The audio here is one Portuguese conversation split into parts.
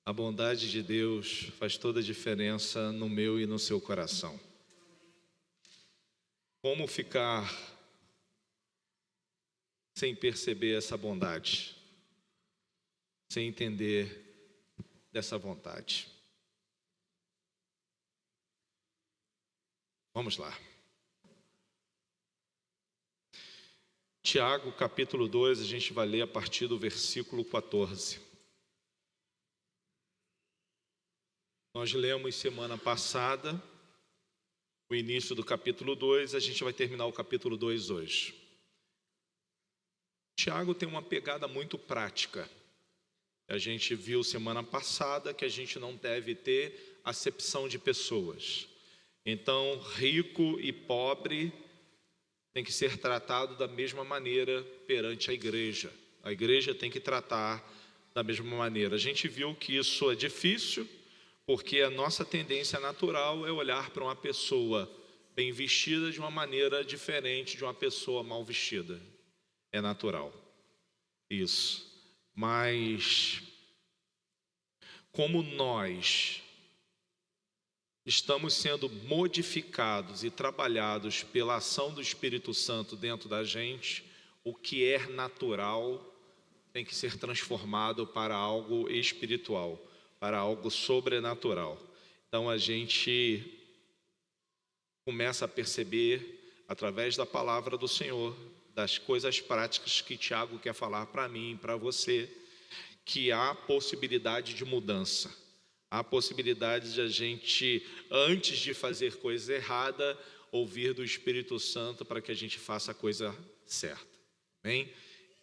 A bondade de Deus faz toda a diferença no meu e no seu coração. Como ficar sem perceber essa bondade, sem entender dessa vontade? Vamos lá. Tiago, capítulo 2, a gente vai ler a partir do versículo 14. Nós lemos semana passada o início do capítulo 2, a gente vai terminar o capítulo 2 hoje. Tiago tem uma pegada muito prática. A gente viu semana passada que a gente não deve ter acepção de pessoas. Então, rico e pobre tem que ser tratado da mesma maneira perante a igreja. A igreja tem que tratar da mesma maneira. A gente viu que isso é difícil, porque a nossa tendência natural é olhar para uma pessoa bem vestida de uma maneira diferente de uma pessoa mal vestida. É natural. Isso. Mas como nós estamos sendo modificados e trabalhados pela ação do Espírito Santo dentro da gente, o que é natural tem que ser transformado para algo espiritual, para algo sobrenatural. Então a gente começa a perceber, através da palavra do Senhor, das coisas práticas que Tiago quer falar para mim e para você, que há possibilidade de mudança. Há possibilidade de a gente, antes de fazer coisa errada, ouvir do Espírito Santo para que a gente faça a coisa certa. Amém?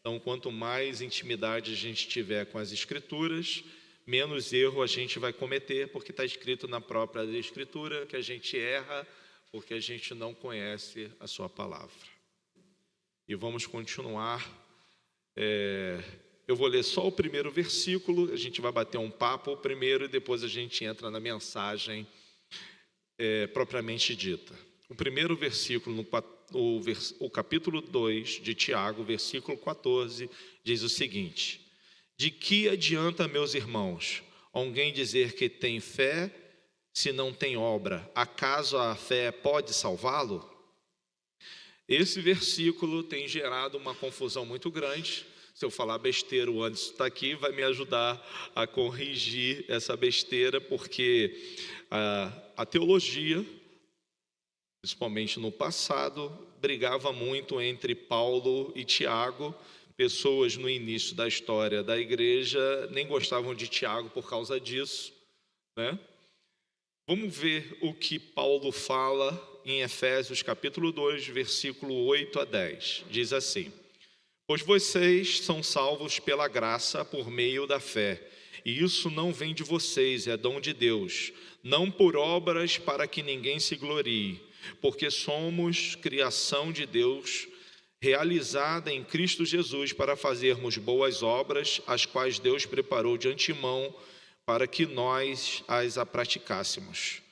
Então, quanto mais intimidade a gente tiver com as Escrituras, menos erro a gente vai cometer, porque está escrito na própria Escritura que a gente erra porque a gente não conhece a sua palavra. E vamos continuar. Eu vou ler só o primeiro versículo, a gente vai bater um papo primeiro e depois a gente entra na mensagem propriamente dita. O primeiro versículo, o capítulo 2 de Tiago, versículo 14, diz o seguinte: de que adianta, meus irmãos, alguém dizer que tem fé se não tem obra? Acaso a fé pode salvá-lo? Esse versículo tem gerado uma confusão muito grande. Se eu falar besteira, o Anderson está aqui, vai me ajudar a corrigir essa besteira, porque a teologia, principalmente no passado, brigava muito entre Paulo e Tiago. Pessoas no início da história da igreja nem gostavam de Tiago por causa disso, né? Vamos ver o que Paulo fala em Efésios capítulo 2, versículo 8 a 10. Diz assim: pois vocês são salvos pela graça por meio da fé, e isso não vem de vocês, é dom de Deus, não por obras para que ninguém se glorie, porque somos criação de Deus, realizada em Cristo Jesus para fazermos boas obras, as quais Deus preparou de antemão para que nós as praticássemos.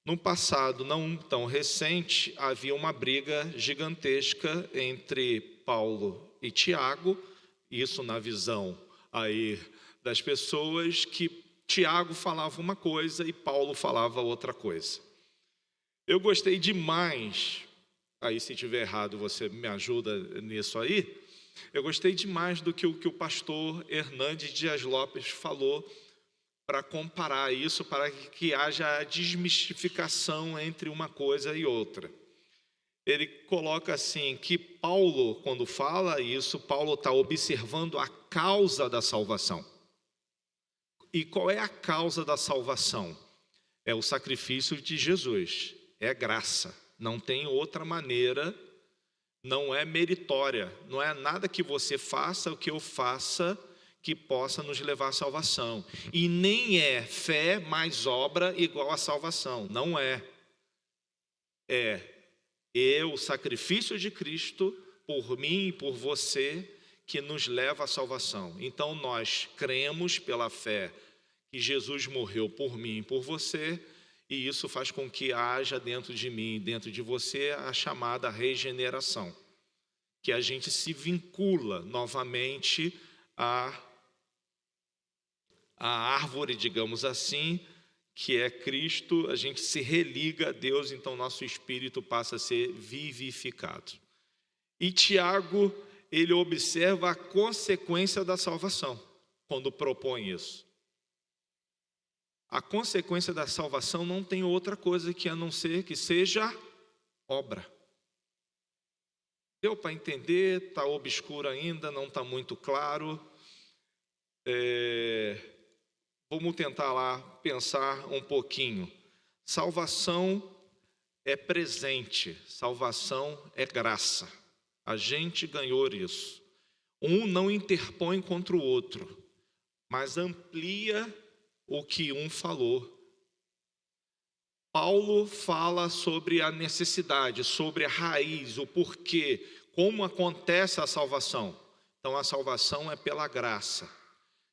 No passado não tão recente, havia uma briga gigantesca entre Paulo e Tiago, isso na visão aí das pessoas, que Tiago falava uma coisa e Paulo falava outra coisa. Eu gostei demais, aí se tiver errado você me ajuda nisso aí, eu gostei demais do que o pastor Hernandes Dias Lopes falou, para comparar isso, para que haja a desmistificação entre uma coisa e outra. Ele coloca assim, que Paulo, quando fala isso, Paulo está observando a causa da salvação. E qual é a causa da salvação? É o sacrifício de Jesus, é graça, não tem outra maneira, não é meritória, não é nada que você faça, o que eu faça, que possa nos levar à salvação. E nem é fé mais obra igual a salvação, não é. É o sacrifício de Cristo por mim e por você que nos leva à salvação. Então nós cremos pela fé que Jesus morreu por mim e por você, e isso faz com que haja dentro de mim e dentro de você a chamada regeneração, que a gente se vincula novamente a árvore, digamos assim, que é Cristo, a gente se religa a Deus, então nosso espírito passa a ser vivificado. E Tiago, ele observa a consequência da salvação, quando propõe isso. A consequência da salvação não tem outra coisa que a não ser que seja obra. Deu para entender? Está obscuro ainda, não está muito claro. Vamos tentar lá pensar um pouquinho. Salvação é presente, salvação é graça. A gente ganhou isso. Um não interpõe contra o outro, mas amplia o que um falou. Paulo fala sobre a necessidade, sobre a raiz, o porquê, como acontece a salvação. Então a salvação é pela graça.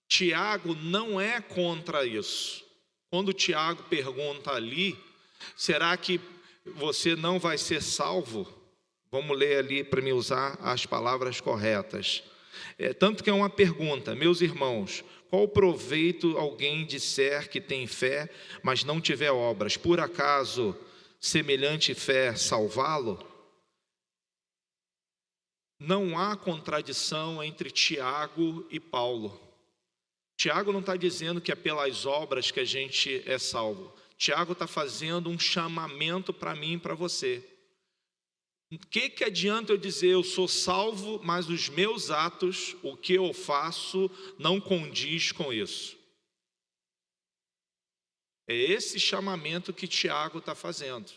Tiago não é contra isso. Quando Tiago pergunta ali, será que você não vai ser salvo? Vamos ler ali para me usar as palavras corretas. Tanto que é uma pergunta: meus irmãos, qual proveito alguém disser que tem fé, mas não tiver obras? Por acaso semelhante fé salvá-lo? Não há contradição entre Tiago e Paulo. Tiago não está dizendo que é pelas obras que a gente é salvo. Tiago está fazendo um chamamento para mim e para você. O que adianta eu dizer eu sou salvo, mas os meus atos, o que eu faço, não condiz com isso? É esse chamamento que Tiago está fazendo.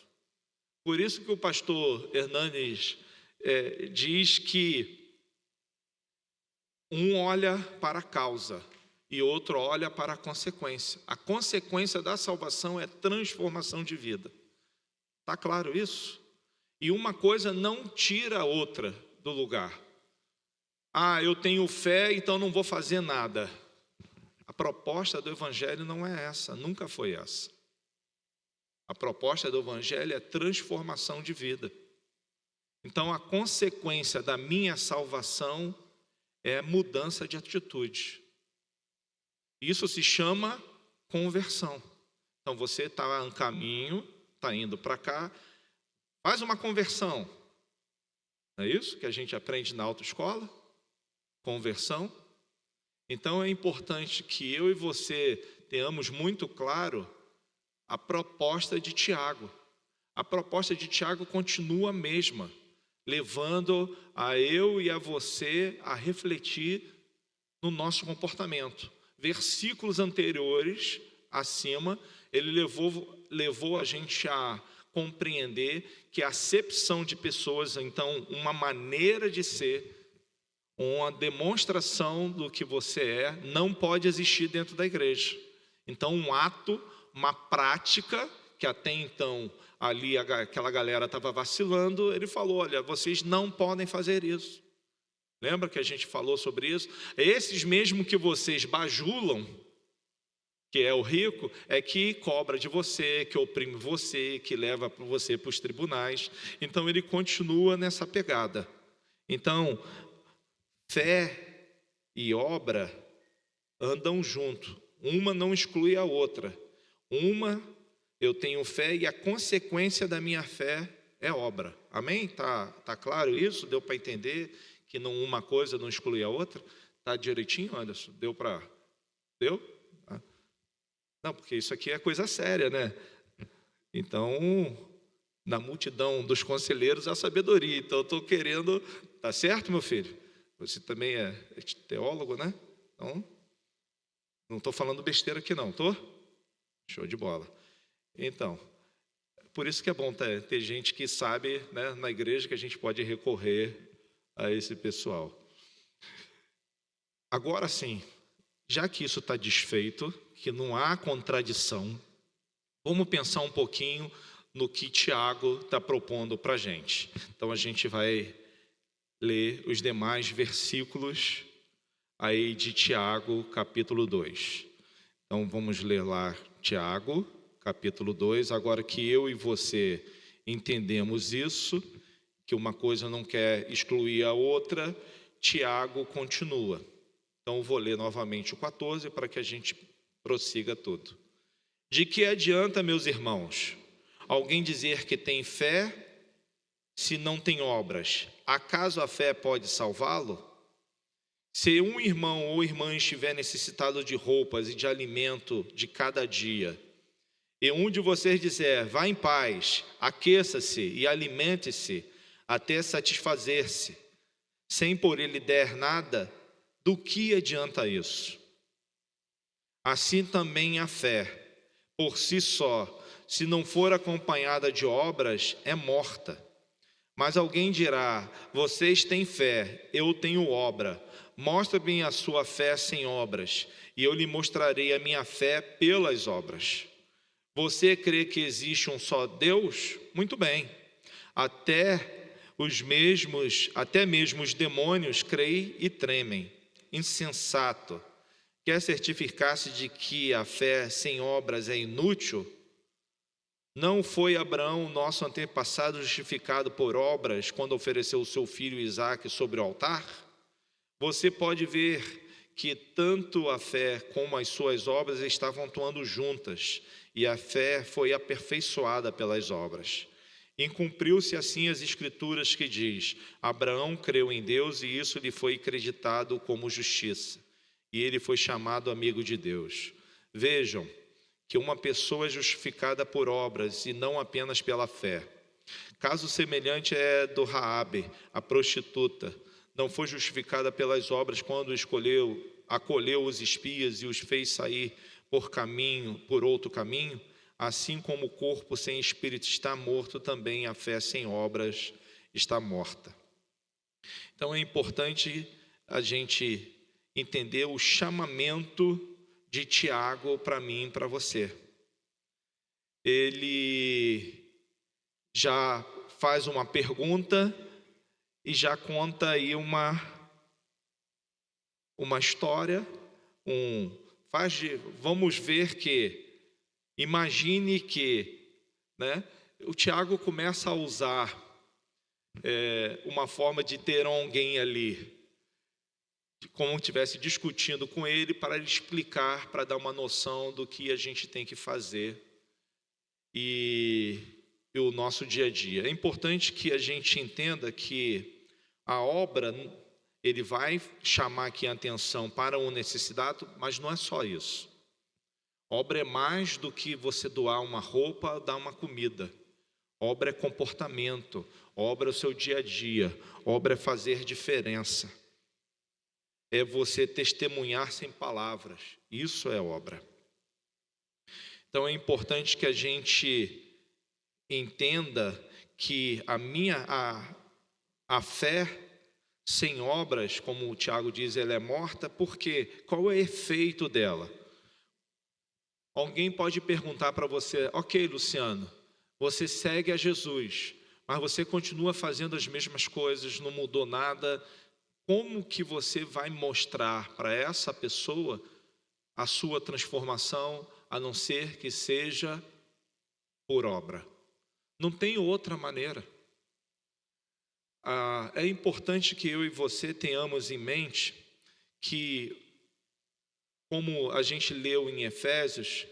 Por isso que o pastor Hernanes diz que um olha para a causa e outro olha para a consequência. A consequência da salvação é transformação de vida. Está claro isso? E uma coisa não tira a outra do lugar. Eu tenho fé, então não vou fazer nada. A proposta do Evangelho não é essa, nunca foi essa. A proposta do Evangelho é transformação de vida. Então a consequência da minha salvação é mudança de atitude. Isso se chama conversão. Então você está no caminho, está indo para cá, faz uma conversão. Não é isso que a gente aprende na autoescola? Conversão. Então é importante que eu e você tenhamos muito claro a proposta de Tiago. A proposta de Tiago continua a mesma, levando a eu e a você a refletir no nosso comportamento. Versículos anteriores, acima, ele levou a gente a compreender que a acepção de pessoas, então, uma maneira de ser, uma demonstração do que você é, não pode existir dentro da igreja. Então, um ato, uma prática, que até então ali aquela galera estava vacilando, ele falou: olha, vocês não podem fazer isso. Lembra que a gente falou sobre isso? Esses mesmo que vocês bajulam, que é o rico, é que cobra de você, que oprime você, que leva você para os tribunais. Então ele continua nessa pegada. Então, fé e obra andam junto. Uma não exclui a outra. Uma, eu tenho fé e a consequência da minha fé é obra. Amém? Tá claro isso? Deu para entender que não, uma coisa não exclui a outra? Tá direitinho, Anderson? Deu? Não, porque isso aqui é coisa séria, né? Então, na multidão dos conselheiros há sabedoria. Então, eu estou querendo... Tá certo, meu filho? Você também é teólogo, né? Então, não estou falando besteira aqui não, estou? Show de bola. Então, por isso que é bom ter gente que sabe, né, na igreja, que a gente pode recorrer a esse pessoal. Agora sim, já que isso está desfeito, que não há contradição, vamos pensar um pouquinho no que Tiago está propondo para a gente. Então a gente vai ler os demais versículos aí de Tiago, capítulo 2. Então vamos ler lá Tiago, capítulo 2. Agora que eu e você entendemos isso, que uma coisa não quer excluir a outra, Tiago continua. Então, eu vou ler novamente o 14 para que a gente prossiga tudo. De que adianta, meus irmãos, alguém dizer que tem fé se não tem obras? Acaso a fé pode salvá-lo? Se um irmão ou irmã estiver necessitado de roupas e de alimento de cada dia, e um de vocês disser, vá em paz, aqueça-se e alimente-se até satisfazer-se, sem por ele der nada, do que adianta isso? Assim também a fé, por si só, se não for acompanhada de obras, é morta. Mas alguém dirá, vocês têm fé, eu tenho obra. Mostre-me a sua fé sem obras, e eu lhe mostrarei a minha fé pelas obras. Você crê que existe um só Deus? Muito bem. Até mesmo os demônios creem e tremem. Insensato. Quer certificar-se de que a fé sem obras é inútil? Não foi Abraão, nosso antepassado, justificado por obras quando ofereceu o seu filho Isaque sobre o altar? Você pode ver que tanto a fé como as suas obras estavam atuando juntas, e a fé foi aperfeiçoada pelas obras. E cumpriu-se assim as escrituras que diz, Abraão creu em Deus e isso lhe foi acreditado como justiça, e ele foi chamado amigo de Deus. Vejam que uma pessoa é justificada por obras e não apenas pela fé. Caso semelhante é do Raabe, a prostituta. Não foi justificada pelas obras quando acolheu os espias e os fez sair por outro caminho. Assim como o corpo sem espírito está morto, também a fé sem obras está morta. Então é importante a gente entender o chamamento de Tiago para mim e para você. Ele já faz uma pergunta e já conta aí uma história, vamos ver que, imagine que, o Tiago começa a usar uma forma de ter alguém ali, como estivesse discutindo com ele, para lhe explicar, para dar uma noção do que a gente tem que fazer e o nosso dia a dia. É importante que a gente entenda que a obra, ele vai chamar aqui a atenção para o necessitado, mas não é só isso. Obra é mais do que você doar uma roupa, dar uma comida. Obra é comportamento, obra é o seu dia a dia, obra é fazer diferença. É você testemunhar sem palavras, isso é obra. Então é importante que a gente entenda que a fé sem obras, como o Tiago diz, ela é morta, porque qual é o efeito dela? Alguém pode perguntar para você, ok, Luciano, você segue a Jesus, mas você continua fazendo as mesmas coisas, não mudou nada. Como que você vai mostrar para essa pessoa a sua transformação, a não ser que seja por obra? Não tem outra maneira. É importante que eu e você tenhamos em mente que, como a gente leu em Efésios,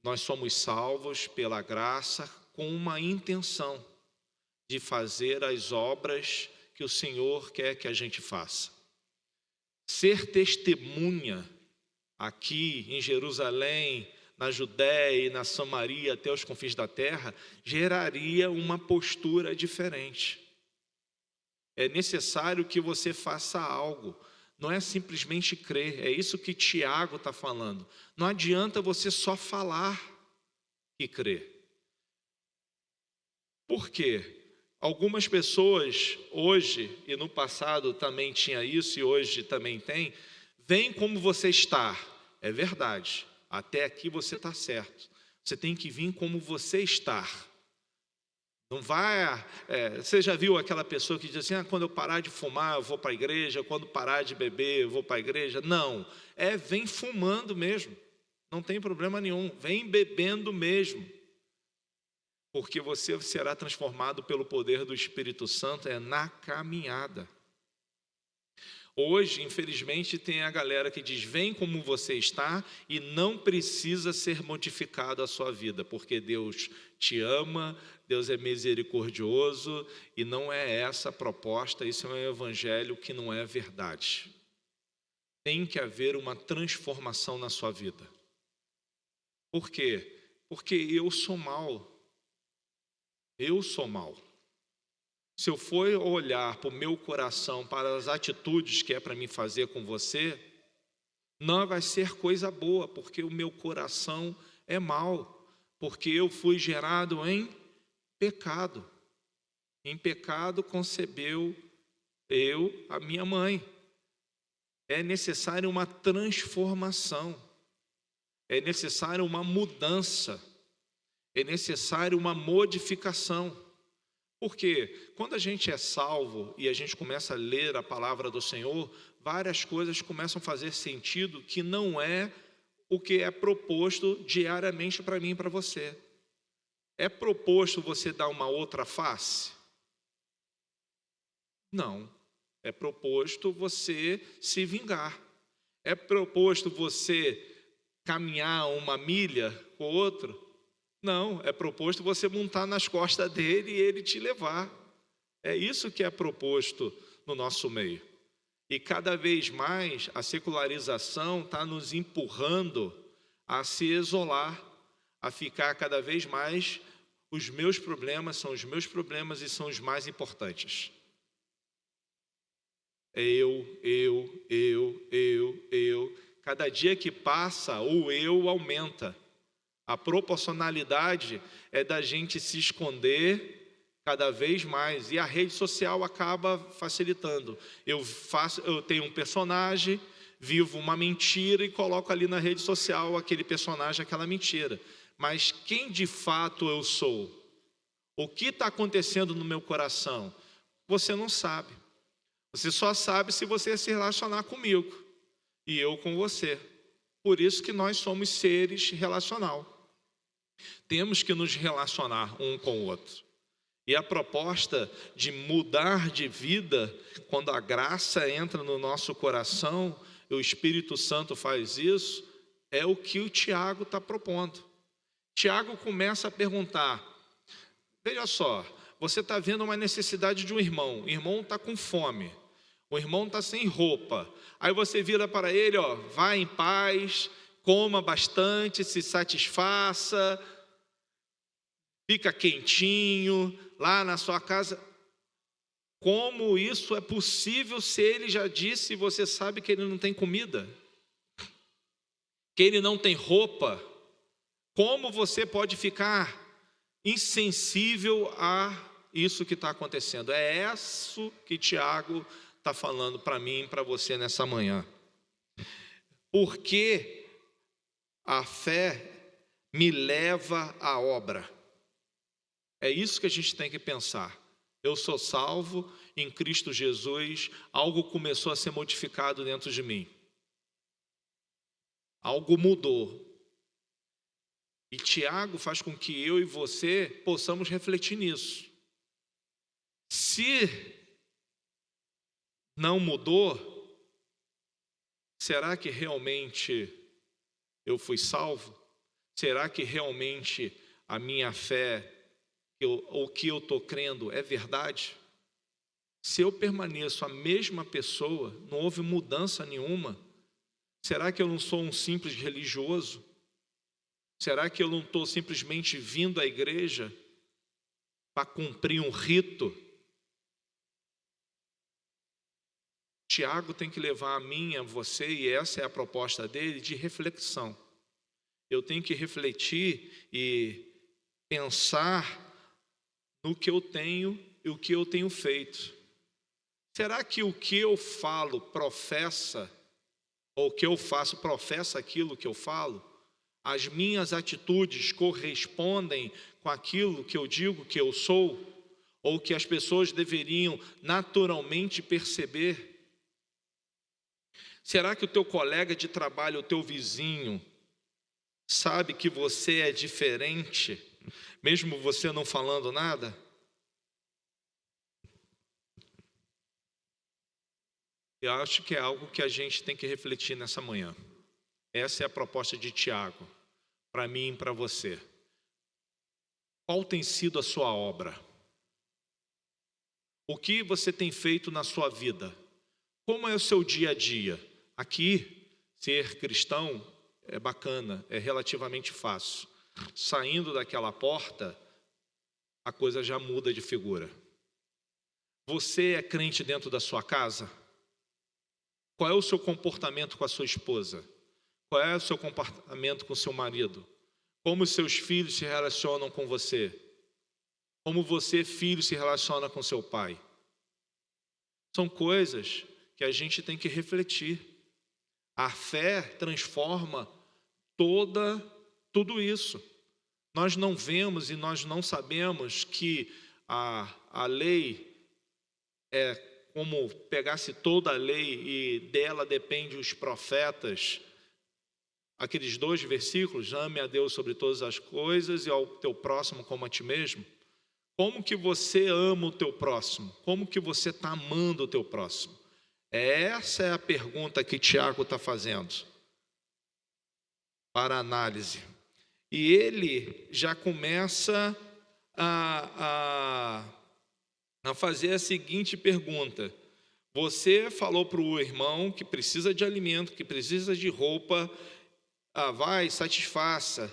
nós somos salvos pela graça com uma intenção de fazer as obras que o Senhor quer que a gente faça. Ser testemunha aqui em Jerusalém, na Judéia e na Samaria, até os confins da terra, geraria uma postura diferente. É necessário que você faça algo, não é simplesmente crer, é isso que Tiago está falando. Não adianta você só falar que crê. Por quê? Algumas pessoas hoje, e no passado também tinha isso e hoje também tem, vem como você está. É verdade, até aqui você está certo. Você tem que vir como você está. Não vai... você já viu aquela pessoa que diz assim, quando eu parar de fumar eu vou para a igreja, quando parar de beber eu vou para a igreja? Não, vem fumando mesmo, não tem problema nenhum, vem bebendo mesmo. Porque você será transformado pelo poder do Espírito Santo na caminhada. Hoje, infelizmente, tem a galera que diz: vem como você está e não precisa ser modificado a sua vida, porque Deus te ama, Deus é misericordioso, e não é essa a proposta. Isso é um evangelho que não é verdade. Tem que haver uma transformação na sua vida. Por quê? Porque eu sou mal. Eu sou mal. Se eu for olhar para o meu coração, para as atitudes que é para mim fazer com você, não vai ser coisa boa, porque o meu coração é mau, porque eu fui gerado em pecado. Em pecado concebeu a minha mãe. É necessário uma transformação, é necessário uma mudança, é necessário uma modificação. Porque quando a gente é salvo e a gente começa a ler a palavra do Senhor, várias coisas começam a fazer sentido que não é o que é proposto diariamente para mim e para você. É proposto você dar uma outra face? Não. É proposto você se vingar. É proposto você caminhar uma milha com o outro? Não, é proposto você montar nas costas dele e ele te levar. É isso que é proposto no nosso meio. E cada vez mais a secularização está nos empurrando a se isolar, a ficar cada vez mais: os meus problemas são os meus problemas e são os mais importantes. Eu. Cada dia que passa, o eu aumenta. A proporcionalidade é da gente se esconder cada vez mais, e a rede social acaba facilitando. Eu tenho um personagem, vivo uma mentira e coloco ali na rede social aquele personagem, aquela mentira. Mas quem de fato eu sou? O que está acontecendo no meu coração? Você não sabe. Você só sabe se você se relacionar comigo e eu com você. Por isso que nós somos seres relacional. Temos que nos relacionar um com o outro. E a proposta de mudar de vida, quando a graça entra no nosso coração, o Espírito Santo faz isso, é o que o Tiago está propondo. Tiago começa a perguntar: veja só, você está vendo uma necessidade de um irmão, o irmão está com fome, o irmão está sem roupa, aí você vira para ele: vá em paz, coma bastante, se satisfaça, fica quentinho lá na sua casa. Como isso é possível se ele já disse e você sabe que ele não tem comida, que ele não tem roupa? Como você pode ficar insensível a isso que está acontecendo? É isso que Tiago está falando para mim e para você nessa manhã. Porque a fé me leva à obra. É isso que a gente tem que pensar. Eu sou salvo em Cristo Jesus, algo começou a ser modificado dentro de mim. Algo mudou. E Tiago faz com que eu e você possamos refletir nisso. Se não mudou, será que realmente eu fui salvo? Será que realmente a minha fé, o que eu estou crendo é verdade? Se eu permaneço a mesma pessoa, não houve mudança nenhuma, será que eu não sou um simples religioso? Será que eu não estou simplesmente vindo à igreja para cumprir um rito? Tiago tem que levar a mim, a você, e essa é a proposta dele, de reflexão. Eu tenho que refletir e pensar no que eu tenho e o que eu tenho feito. Será que o que eu falo professa, ou o que eu faço professa aquilo que eu falo? As minhas atitudes correspondem com aquilo que eu digo que eu sou? Ou que as pessoas deveriam naturalmente perceber? Será que o teu colega de trabalho, o teu vizinho, sabe que você é diferente, mesmo você não falando nada? Eu acho que é algo que a gente tem que refletir nessa manhã. Essa é a proposta de Tiago, para mim e para você. Qual tem sido a sua obra? O que você tem feito na sua vida? Como é o seu dia a dia? Aqui, ser cristão é bacana, é relativamente fácil. Saindo daquela porta, a coisa já muda de figura. Você é crente dentro da sua casa? Qual é o seu comportamento com a sua esposa? Qual é o seu comportamento com o seu marido? Como os seus filhos se relacionam com você? Como você, filho, se relaciona com seu pai? São coisas que a gente tem que refletir. A fé transforma tudo isso. Nós não vemos e nós não sabemos que a lei é como pegasse toda a lei e dela depende os profetas. Aqueles 2 versículos, ame a Deus sobre todas as coisas e ao teu próximo como a ti mesmo. Como que você ama o teu próximo? Como que você está amando o teu próximo? Essa é a pergunta que Tiago está fazendo para análise. E ele já começa a fazer a seguinte pergunta. Você falou para o irmão que precisa de alimento, que precisa de roupa, vai, satisfaça.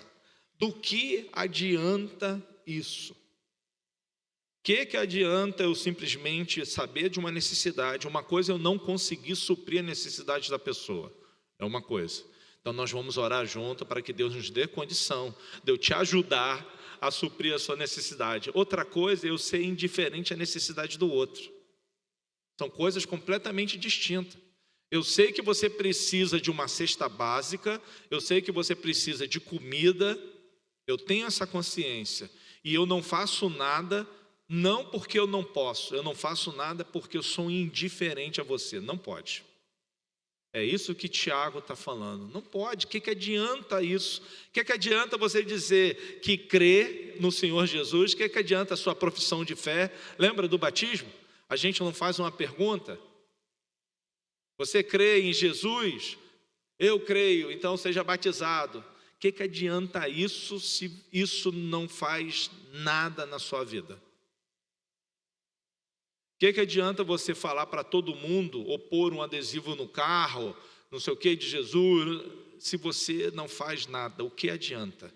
Do que adianta isso? O que adianta eu simplesmente saber de uma necessidade? Uma coisa é eu não conseguir suprir a necessidade da pessoa. É uma coisa. Então nós vamos orar junto para que Deus nos dê condição de eu te ajudar a suprir a sua necessidade. Outra coisa é eu ser indiferente à necessidade do outro. São coisas completamente distintas. Eu sei que você precisa de uma cesta básica, eu sei que você precisa de comida, eu tenho essa consciência. E eu não faço nada, não porque eu não posso, eu não faço nada porque eu sou indiferente a você. Não pode. É isso que Tiago está falando. Não pode. O que adianta isso? O que adianta você dizer que crê no Senhor Jesus? O que adianta a sua profissão de fé? Lembra do batismo? A gente não faz uma pergunta. Você crê em Jesus? Eu creio, então seja batizado. O que adianta isso se isso não faz nada na sua vida? O que adianta você falar para todo mundo, ou pôr um adesivo no carro, não sei o que de Jesus, se você não faz nada? O que adianta?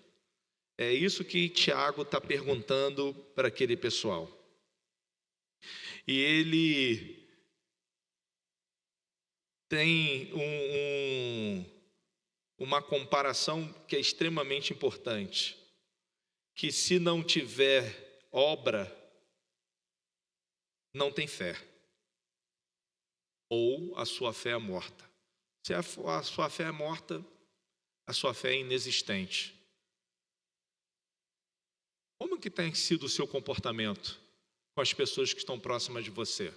É isso que Tiago está perguntando para aquele pessoal. E ele tem uma comparação que é extremamente importante, que se não tiver obra, não tem fé, ou a sua fé é morta. Se a sua fé é morta, a sua fé é inexistente. Como que tem sido o seu comportamento com as pessoas que estão próximas de você?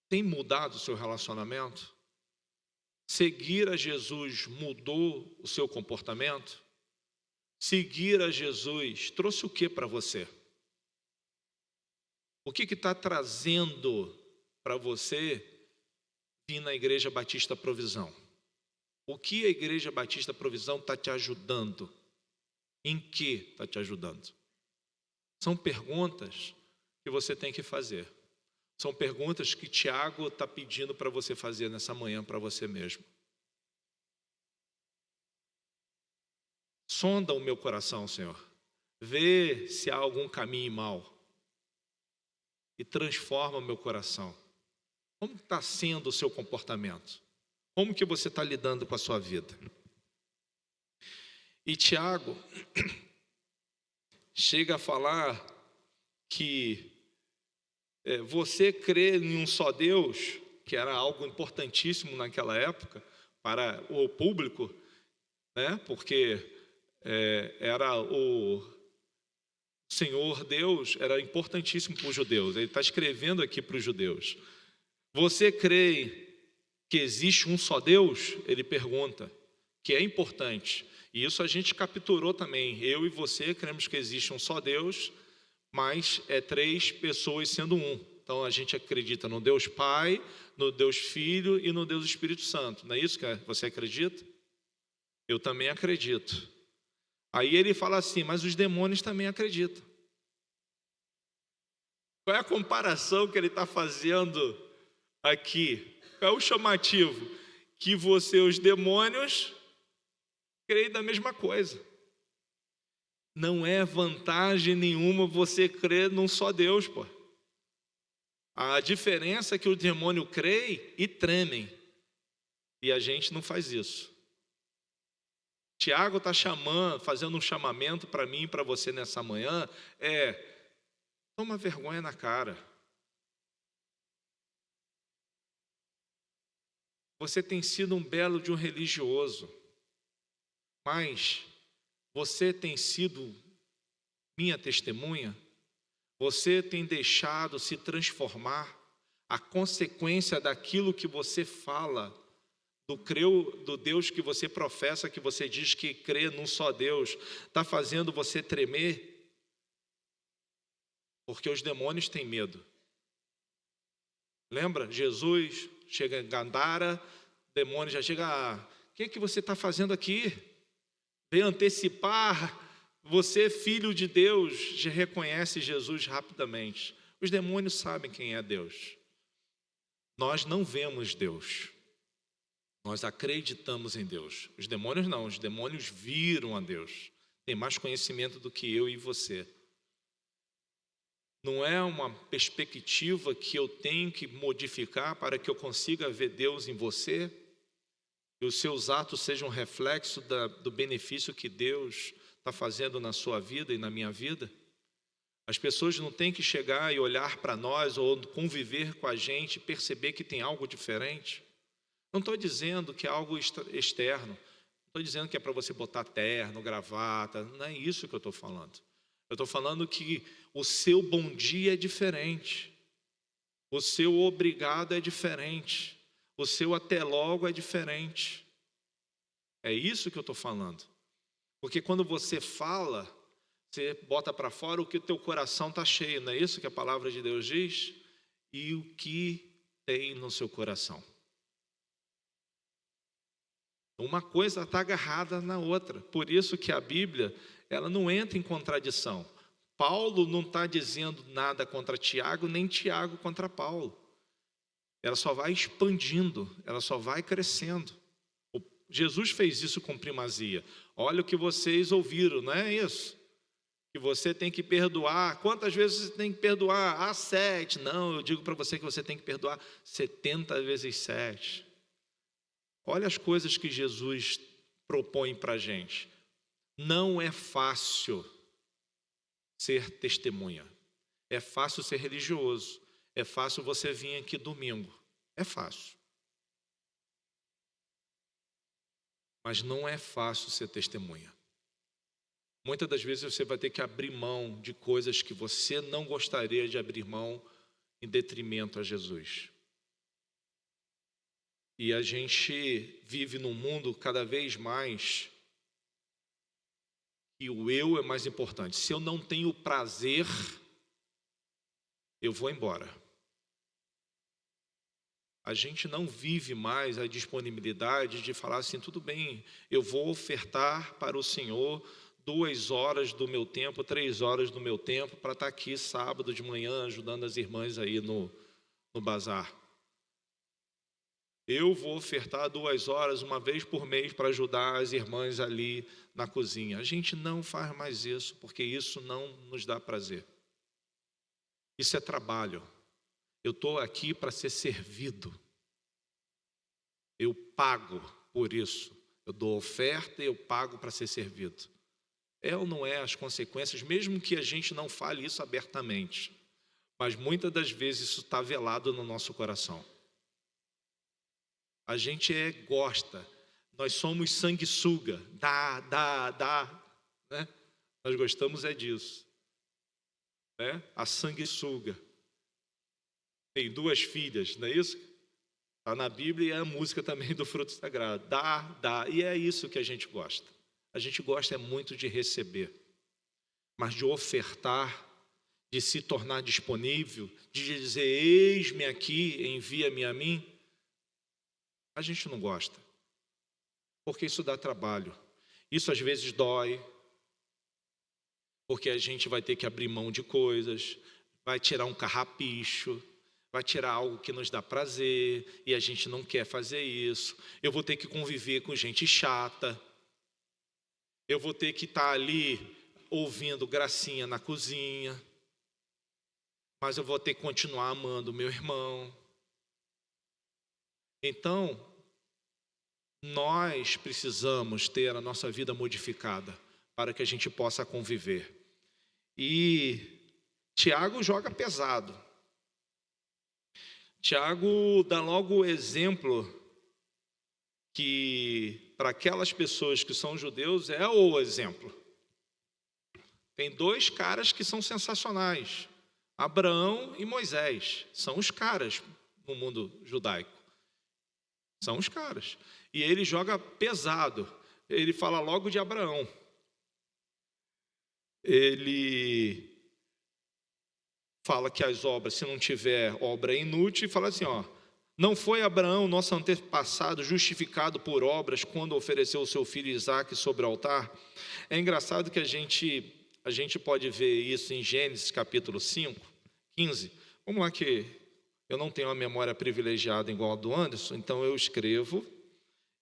Tem mudado o seu relacionamento? Seguir a Jesus mudou o seu comportamento? Seguir a Jesus trouxe o que para você? O que está trazendo para você vir na Igreja Batista Provisão? O que a Igreja Batista Provisão está te ajudando? Em que está te ajudando? São perguntas que você tem que fazer. São perguntas que Tiago está pedindo para você fazer nessa manhã para você mesmo. Sonda o meu coração, Senhor. Vê se há algum caminho mau. E transforma o meu coração. Como está sendo o seu comportamento? Como que você está lidando com a sua vida? E Tiago chega a falar que você crê em um só Deus, que era algo importantíssimo naquela época para o público, né? Porque era o Senhor Deus, era importantíssimo para os judeus. Ele está escrevendo aqui para os judeus. Você crê que existe um só Deus? Ele pergunta, que é importante. E isso a gente capturou também. Eu e você cremos que existe um só Deus, mas 3 pessoas sendo um. Então a gente acredita no Deus Pai, no Deus Filho e no Deus Espírito Santo. Não é isso que você acredita? Eu também acredito. Aí ele fala assim, mas os demônios também acreditam. Qual é a comparação que ele está fazendo aqui? Qual é o chamativo? Que os demônios, creem da mesma coisa. Não é vantagem nenhuma você crer num só Deus, pô. A diferença é que o demônio crê e tremem. E a gente não faz isso. Tiago está fazendo um chamamento para mim e para você nessa manhã, toma vergonha na cara. Você tem sido um belo de um religioso, mas você tem sido minha testemunha? Você tem deixado se transformar a consequência daquilo que você fala, do Deus que você professa, que você diz que crê num só Deus, está fazendo você tremer? Porque os demônios têm medo. Lembra? Jesus chega em Gadara, o demônio já chega, o que você está fazendo aqui? Vem antecipar, você filho de Deus, já reconhece Jesus rapidamente. Os demônios sabem quem é Deus. Nós não vemos Deus. Nós acreditamos em Deus. Os demônios não, os demônios viram a Deus. Tem mais conhecimento do que eu e você. Não é uma perspectiva que eu tenho que modificar para que eu consiga ver Deus em você e os seus atos sejam um reflexo do benefício que Deus está fazendo na sua vida e na minha vida. As pessoas não têm que chegar e olhar para nós ou conviver com a gente e perceber que tem algo diferente. Não estou dizendo que é algo externo, não estou dizendo que é para você botar terno, gravata, não é isso que eu estou falando. Eu estou falando que o seu bom dia é diferente, o seu obrigado é diferente, o seu até logo é diferente. É isso que eu estou falando. Porque quando você fala, você bota para fora o que o teu coração está cheio, não é isso que a palavra de Deus diz? E o que tem no seu coração. Uma coisa está agarrada na outra. Por isso que a Bíblia, ela não entra em contradição. Paulo não está dizendo nada contra Tiago, nem Tiago contra Paulo. Ela só vai expandindo, ela só vai crescendo. Jesus fez isso com primazia. Olha o que vocês ouviram, não é isso? Que você tem que perdoar. Quantas vezes você tem que perdoar? 7. Não, eu digo para você que você tem que perdoar 70 vezes 7. Olha as coisas que Jesus propõe para a gente. Não é fácil ser testemunha. É fácil ser religioso. É fácil você vir aqui domingo. É fácil. Mas não é fácil ser testemunha. Muitas das vezes você vai ter que abrir mão de coisas que você não gostaria de abrir mão em detrimento a Jesus. E a gente vive num mundo cada vez mais que o eu é mais importante. Se eu não tenho prazer, eu vou embora. A gente não vive mais a disponibilidade de falar assim, tudo bem, eu vou ofertar para o Senhor 2 horas do meu tempo, 3 horas do meu tempo, para estar aqui sábado de manhã ajudando as irmãs aí no bazar. Eu vou ofertar 2 horas, uma vez por mês, para ajudar as irmãs ali na cozinha. A gente não faz mais isso, porque isso não nos dá prazer. Isso é trabalho. Eu estou aqui para ser servido. Eu pago por isso. Eu dou oferta e eu pago para ser servido. É ou não é as consequências, mesmo que a gente não fale isso abertamente. Mas muitas das vezes isso está velado no nosso coração. A gente gosta, nós somos sanguessuga, dá, né? Nós gostamos disso, né? A sanguessuga. Tem 2 filhas, não é isso? Está na Bíblia e é a música também do fruto sagrado. Dá, e é isso que a gente gosta. A gente gosta muito de receber, mas de ofertar, de se tornar disponível, de dizer, eis-me aqui, envia-me a mim, a gente não gosta, porque isso dá trabalho. Isso às vezes dói, porque a gente vai ter que abrir mão de coisas, vai tirar um carrapicho, vai tirar algo que nos dá prazer, e a gente não quer fazer isso. Eu vou ter que conviver com gente chata, eu vou ter que estar ali ouvindo gracinha na cozinha, mas eu vou ter que continuar amando meu irmão. Então, nós precisamos ter a nossa vida modificada para que a gente possa conviver. E Tiago joga pesado. Tiago dá logo o exemplo que para aquelas pessoas que são judeus é o exemplo. Tem dois caras que são sensacionais, Abraão e Moisés. São os caras no mundo judaico. São os caras. E ele joga pesado. Ele fala logo de Abraão. Ele fala que as obras, se não tiver obra, é inútil. E fala assim, não foi Abraão, nosso antepassado, justificado por obras quando ofereceu o seu filho Isaque sobre o altar? É engraçado que a gente pode ver isso em Gênesis capítulo 5, 15. Vamos lá que eu não tenho uma memória privilegiada igual a do Anderson, então eu escrevo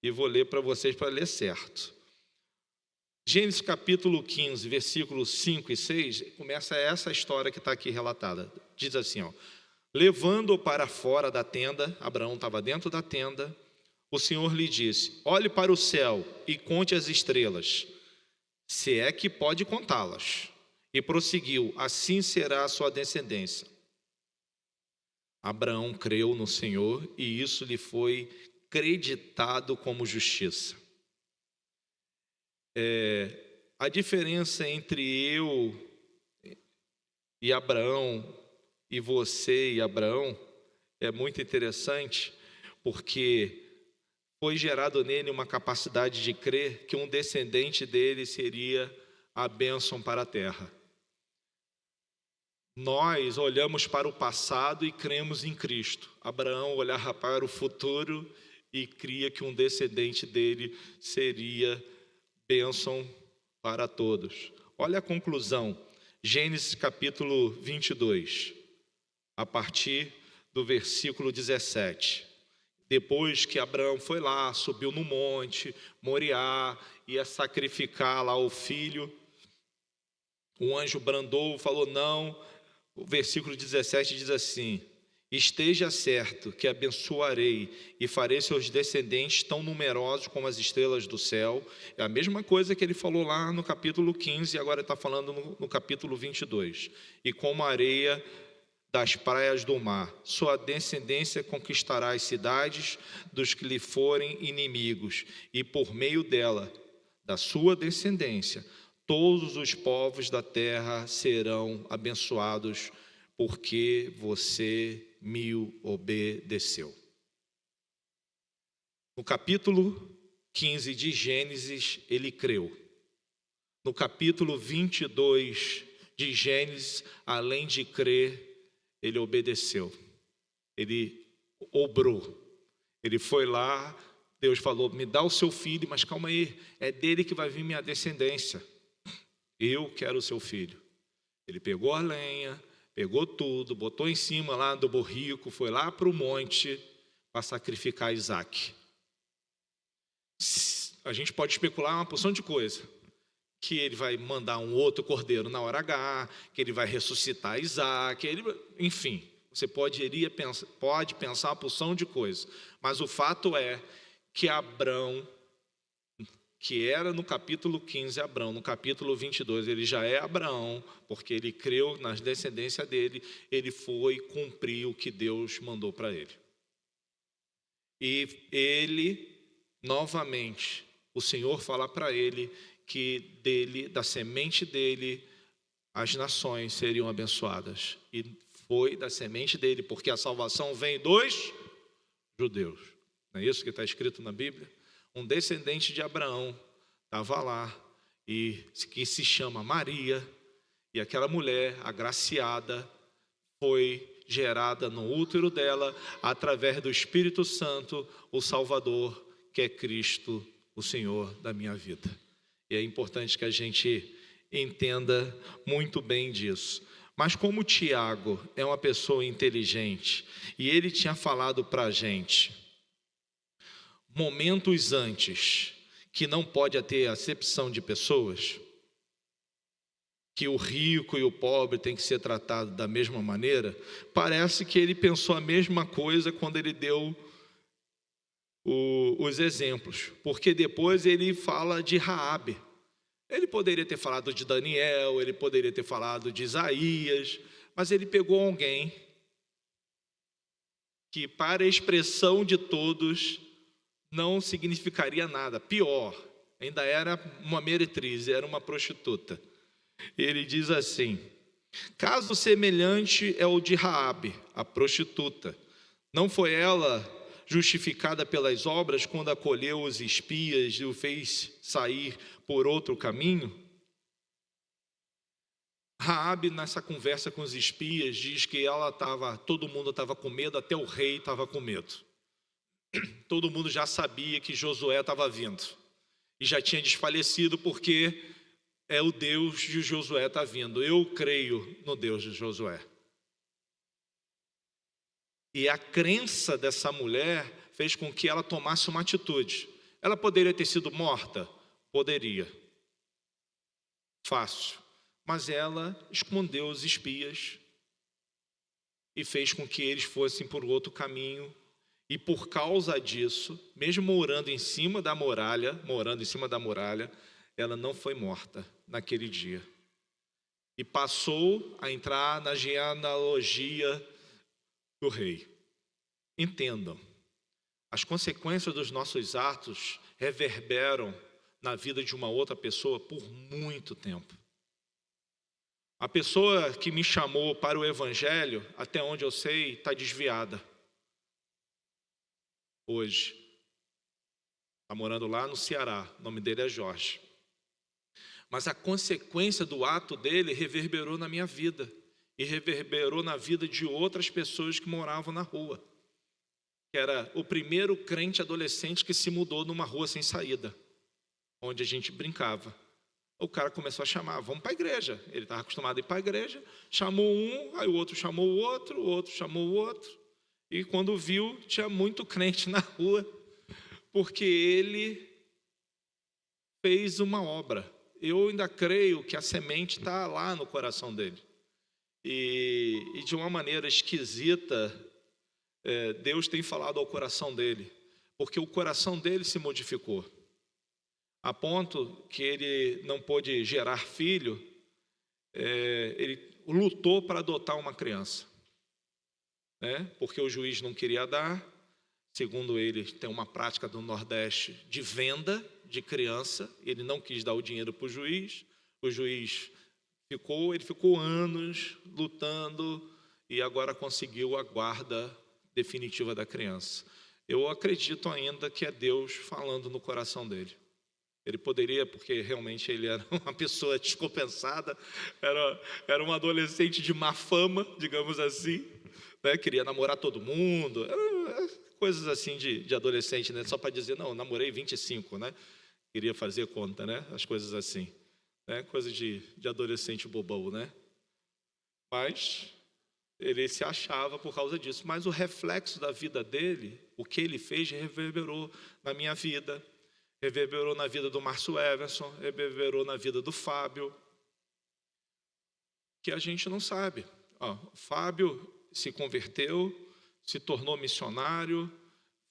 e vou ler para vocês para ler certo. Gênesis capítulo 15, versículos 5 e 6, começa essa história que está aqui relatada. Diz assim, levando-o para fora da tenda, Abraão estava dentro da tenda, o Senhor lhe disse, olhe para o céu e conte as estrelas, se é que pode contá-las. E prosseguiu, assim será a sua descendência. Abraão creu no Senhor e isso lhe foi creditado como justiça. A diferença entre eu e Abraão e você e Abraão é muito interessante, porque foi gerado nele uma capacidade de crer que um descendente dele seria a bênção para a terra. Nós olhamos para o passado e cremos em Cristo. Abraão olhava para o futuro e cria que um descendente dele seria bênção para todos. Olha a conclusão, Gênesis capítulo 22, a partir do versículo 17. Depois que Abraão foi lá, subiu no monte, Moriá, ia sacrificar lá o filho, o anjo brandou, falou não. O versículo 17 diz assim, esteja certo que abençoarei e farei seus descendentes tão numerosos como as estrelas do céu. É a mesma coisa que ele falou lá no capítulo 15, e agora ele está falando no capítulo 22. E como a areia das praias do mar, sua descendência conquistará as cidades dos que lhe forem inimigos, e por meio dela, da sua descendência, todos os povos da terra serão abençoados, porque você me obedeceu. No capítulo 15 de Gênesis, ele creu. No capítulo 22 de Gênesis, além de crer, ele obedeceu. Ele obrou. Ele foi lá, Deus falou, me dá o seu filho, mas calma aí, é dele que vai vir minha descendência. Eu quero o seu filho. Ele pegou a lenha, pegou tudo, botou em cima lá do borrico, foi lá para o monte para sacrificar Isaque. A gente pode especular uma porção de coisa. Que ele vai mandar um outro cordeiro na hora H, que ele vai ressuscitar Isaque, enfim, você pode pensar uma porção de coisas. Mas o fato é que Abrão, que era no capítulo 15 Abrão, no capítulo 22 ele já é Abraão, porque ele creu na descendência dele, ele foi cumprir o que Deus mandou para ele. E ele, novamente, o Senhor fala para ele que da semente dele, as nações seriam abençoadas. E foi da semente dele, porque a salvação vem dos judeus. Não é isso que está escrito na Bíblia? Um descendente de Abraão estava lá, e que se chama Maria, e E aquela mulher, agraciada, foi gerada no útero dela, através do Espírito Santo, o Salvador, que é Cristo, o Senhor da minha vida. E é importante que a gente entenda muito bem disso. Mas como Tiago é uma pessoa inteligente, e ele tinha falado para a gente, momentos antes, que não pode ter acepção de pessoas, que o rico e o pobre têm que ser tratados da mesma maneira, parece que ele pensou a mesma coisa quando ele deu os exemplos, porque depois ele fala de Raabe. Ele poderia ter falado de Daniel, ele poderia ter falado de Isaías, mas ele pegou alguém que, para a expressão de todos, não significaria nada. Pior, ainda era uma meretriz, era uma prostituta. Ele diz assim: caso semelhante é o de Raabe, a prostituta. Não foi ela justificada pelas obras quando acolheu os espias e o fez sair por outro caminho? Raabe, nessa conversa com os espias, diz que todo mundo estava com medo, até o rei estava com medo. Todo mundo já sabia que Josué estava vindo e já tinha desfalecido, porque é o Deus de Josué está vindo. Eu creio no Deus de Josué. E a crença dessa mulher fez com que ela tomasse uma atitude. Ela poderia ter sido morta? Poderia. Fácil. Mas ela escondeu os espias e fez com que eles fossem por outro caminho. E por causa disso, mesmo morando em cima da muralha, ela não foi morta naquele dia. E passou a entrar na genealogia do rei. Entendam, as consequências dos nossos atos reverberam na vida de uma outra pessoa por muito tempo. A pessoa que me chamou para o evangelho, até onde eu sei, está desviada. Hoje. Está morando lá no Ceará, o nome dele é Jorge. Mas a consequência do ato dele reverberou na minha vida. E reverberou na vida de outras pessoas que moravam na rua. Que era o primeiro crente adolescente que se mudou numa rua sem saída, onde a gente brincava. O cara começou a chamar: vamos para a igreja. Ele estava acostumado a ir para a igreja, chamou um, aí o outro chamou o outro chamou o outro. E quando viu, tinha muito crente na rua, porque ele fez uma obra. Eu ainda creio que a semente está lá no coração dele. E de uma maneira esquisita, Deus tem falado ao coração dele, porque o coração dele se modificou, a ponto que ele não pôde gerar filho. Ele lutou para adotar uma criança, porque o juiz não queria dar. Segundo ele, tem uma prática do Nordeste de venda de criança. Ele não quis dar o dinheiro para o juiz ele ficou anos lutando e agora conseguiu a guarda definitiva da criança. Eu acredito ainda que é Deus falando no coração dele. Ele poderia, porque realmente ele era uma pessoa descompensada, era um adolescente de má fama, digamos assim, queria namorar todo mundo, coisas assim de adolescente, só para dizer: não, namorei 25, queria fazer conta, as coisas assim. Coisa de adolescente bobão, Mas ele se achava por causa disso. Mas o reflexo da vida dele, o que ele fez, reverberou na minha vida, reverberou na vida do Márcio Everson, reverberou na vida do Fábio, que a gente não sabe. O Fábio se converteu, se tornou missionário,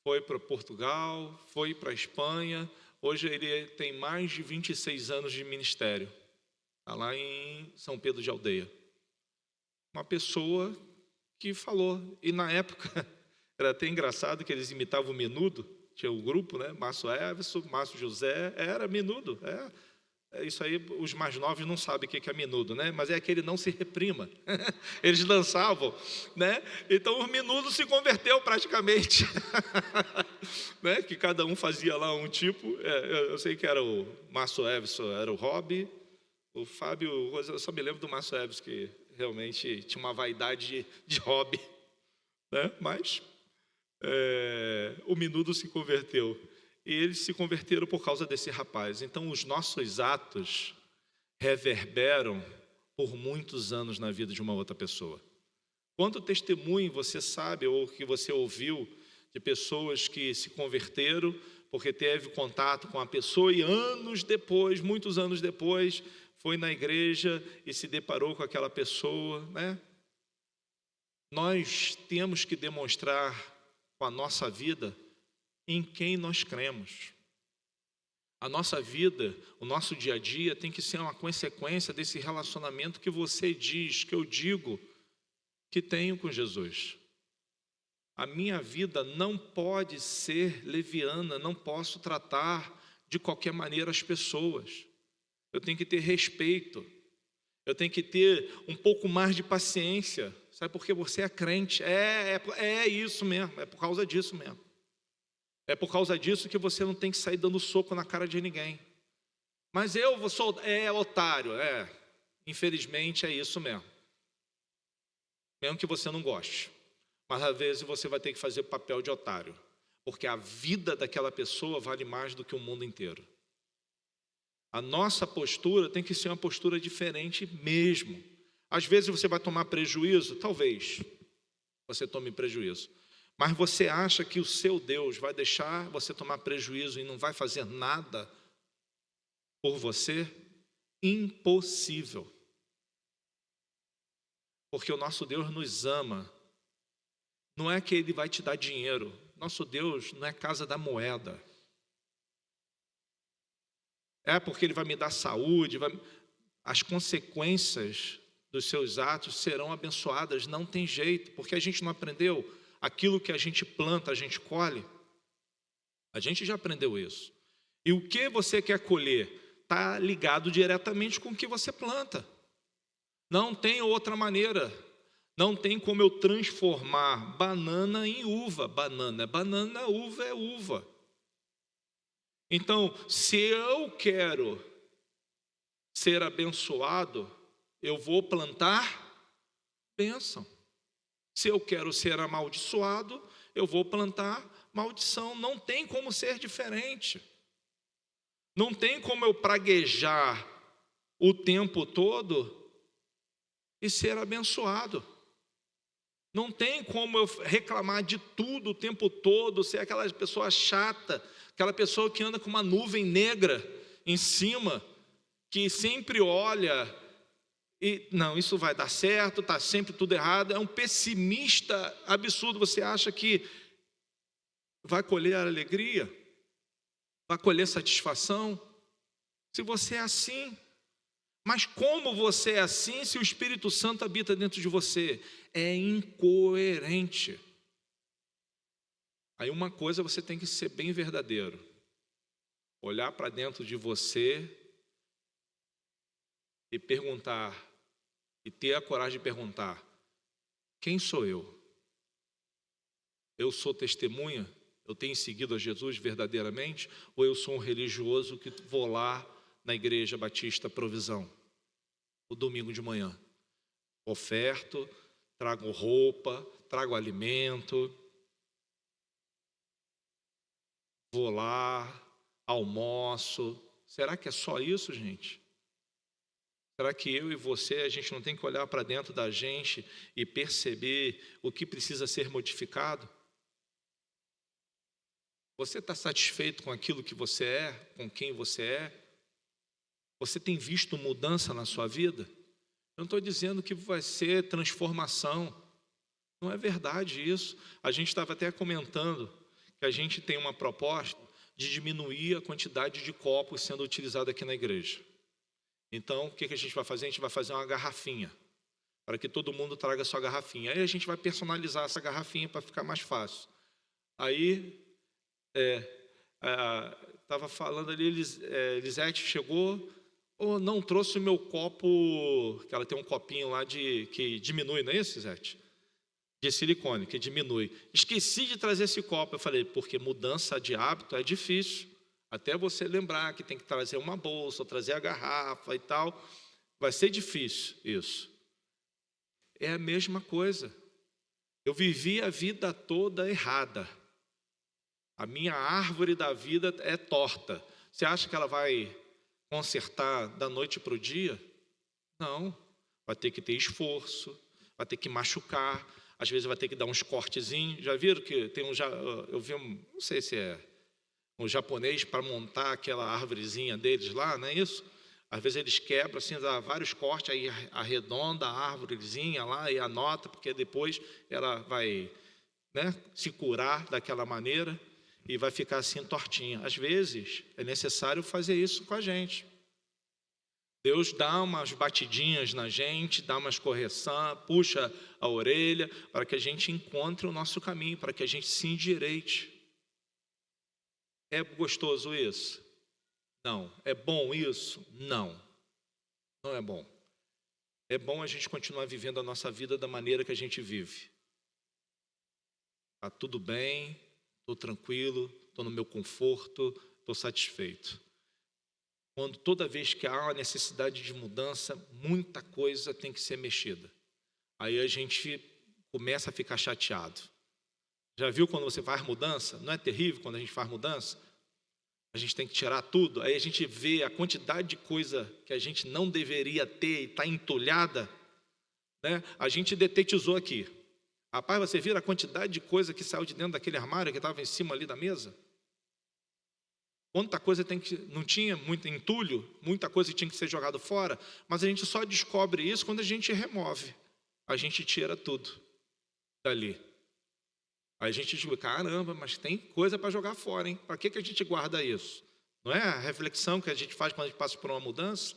foi para Portugal, foi para a Espanha. Hoje ele tem mais de 26 anos de ministério. Está lá em São Pedro de Aldeia. Uma pessoa que falou. E na época, era até engraçado que eles imitavam o Menudo. Tinha o grupo, Márcio Everson, Márcio José, era Menudo. Isso aí, os mais novos não sabem o que é Menudo, Mas é aquele não se reprima. Eles dançavam, Então o Menudo se converteu praticamente. Que cada um fazia lá um tipo. Eu sei que era o Márcio Everson, era o Rob, O Fábio, eu só me lembro do Márcio Eves, que realmente tinha uma vaidade de hobby, né? Mas o Menudo se converteu. E eles se converteram por causa desse rapaz. Então, os nossos atos reverberam por muitos anos na vida de uma outra pessoa. Quanto testemunho você sabe ou que você ouviu de pessoas que se converteram porque teve contato com a pessoa e anos depois, muitos anos depois, foi na igreja e se deparou com aquela pessoa, né? Nós temos que demonstrar com a nossa vida em quem nós cremos. A nossa vida, o nosso dia a dia tem que ser uma consequência desse relacionamento que você diz, que eu digo, que tenho com Jesus. A minha vida não pode ser leviana, não posso tratar de qualquer maneira as pessoas. Eu tenho que ter respeito, eu tenho que ter um pouco mais de paciência. Sabe por que você é crente? É isso mesmo, é por causa disso mesmo. É por causa disso que você não tem que sair dando soco na cara de ninguém. Mas eu sou otário, infelizmente é isso mesmo. Mesmo que você não goste. Mas às vezes você vai ter que fazer papel de otário. Porque a vida daquela pessoa vale mais do que o mundo inteiro. A nossa postura tem que ser uma postura diferente mesmo. Às vezes você vai tomar prejuízo, talvez você tome prejuízo. Mas você acha que o seu Deus vai deixar você tomar prejuízo e não vai fazer nada por você? Impossível. Porque o nosso Deus nos ama. Não é que Ele vai te dar dinheiro. Nosso Deus não é casa da moeda. É porque Ele vai me dar saúde. As consequências dos seus atos serão abençoadas. Não tem jeito, porque a gente não aprendeu. Aquilo que a gente planta, a gente colhe. A gente já aprendeu isso. E o que você quer colher está ligado diretamente com o que você planta. Não tem outra maneira. Não tem como eu transformar banana em uva. Banana é banana, uva é uva. Então, se eu quero ser abençoado, eu vou plantar bênção. Se eu quero ser amaldiçoado, eu vou plantar maldição. Não tem como ser diferente. Não tem como eu praguejar o tempo todo e ser abençoado. Não tem como eu reclamar de tudo o tempo todo, ser aquela pessoa chata, aquela pessoa que anda com uma nuvem negra em cima, que sempre olha e não, isso vai dar certo, está sempre tudo errado. É um pessimista absurdo. Você acha que vai colher alegria? Vai colher satisfação? Se você é assim. Mas como você é assim se o Espírito Santo habita dentro de você? É incoerente. Aí uma coisa você tem que ser bem verdadeiro. Olhar para dentro de você e perguntar, e ter a coragem de perguntar: quem sou eu? Eu sou testemunha? Eu tenho seguido a Jesus verdadeiramente? Ou eu sou um religioso que vou lá na Igreja Batista Provisão, o domingo de manhã? Oferto, trago roupa, trago alimento, vou lá, almoço. Será que é só isso, gente? Será que eu e você, a gente não tem que olhar para dentro da gente e perceber o que precisa ser modificado? Você está satisfeito com aquilo que você é, com quem você é? Você tem visto mudança na sua vida? Eu não estou dizendo que vai ser transformação. Não é verdade isso. A gente estava até comentando que a gente tem uma proposta de diminuir a quantidade de copos sendo utilizado aqui na igreja. Então, o que a gente vai fazer? A gente vai fazer uma garrafinha, para que todo mundo traga a sua garrafinha. Aí a gente vai personalizar essa garrafinha para ficar mais fácil. Aí, estava falando ali, Elisete chegou, não trouxe o meu copo, que ela tem um copinho lá que diminui, não é isso, Elisete? De silicone, que diminui. Esqueci de trazer esse copo. Eu falei, porque mudança de hábito é difícil. Até você lembrar que tem que trazer uma bolsa, trazer a garrafa e tal. vai ser difícil isso. É a mesma coisa. Eu vivi a vida toda errada. A minha árvore da vida é torta. Você acha que ela vai consertar da noite para o dia? Não. Vai ter que ter esforço, vai ter que machucar, às vezes vai ter que dar uns cortezinhos. Já viram que tem eu vi não sei se é um japonês para montar aquela árvorezinha deles lá, não é isso? Às vezes eles quebram, assim, dá vários cortes, aí arredonda a árvorezinha lá e anota, porque depois ela vai, né, se curar daquela maneira e vai ficar assim tortinha. Às vezes é necessário fazer isso com a gente. Deus dá umas batidinhas na gente, dá umas correções, puxa a orelha, para que a gente encontre o nosso caminho, para que a gente se endireite. É gostoso isso? Não. É bom isso? Não. Não é bom. É bom a gente continuar vivendo a nossa vida da maneira que a gente vive. Está tudo bem, estou tranquilo, estou no meu conforto, estou satisfeito. Quando toda vez que há uma necessidade de mudança, muita coisa tem que ser mexida. Aí a gente começa a ficar chateado. Já viu quando você faz mudança? Não é terrível quando a gente faz mudança? A gente tem que tirar tudo. Aí a gente vê a quantidade de coisa que a gente não deveria ter e está entulhada, né? A gente detetizou aqui. Rapaz, você vira a quantidade de coisa que saiu de dentro daquele armário que estava em cima ali da mesa? Quanta coisa não tinha muito entulho, muita coisa tinha que ser jogada fora, mas a gente só descobre isso quando a gente remove. A gente tira tudo dali. Aí a gente diz, caramba, mas tem coisa para jogar fora, hein? Para que a gente guarda isso? Não é a reflexão que a gente faz quando a gente passa por uma mudança?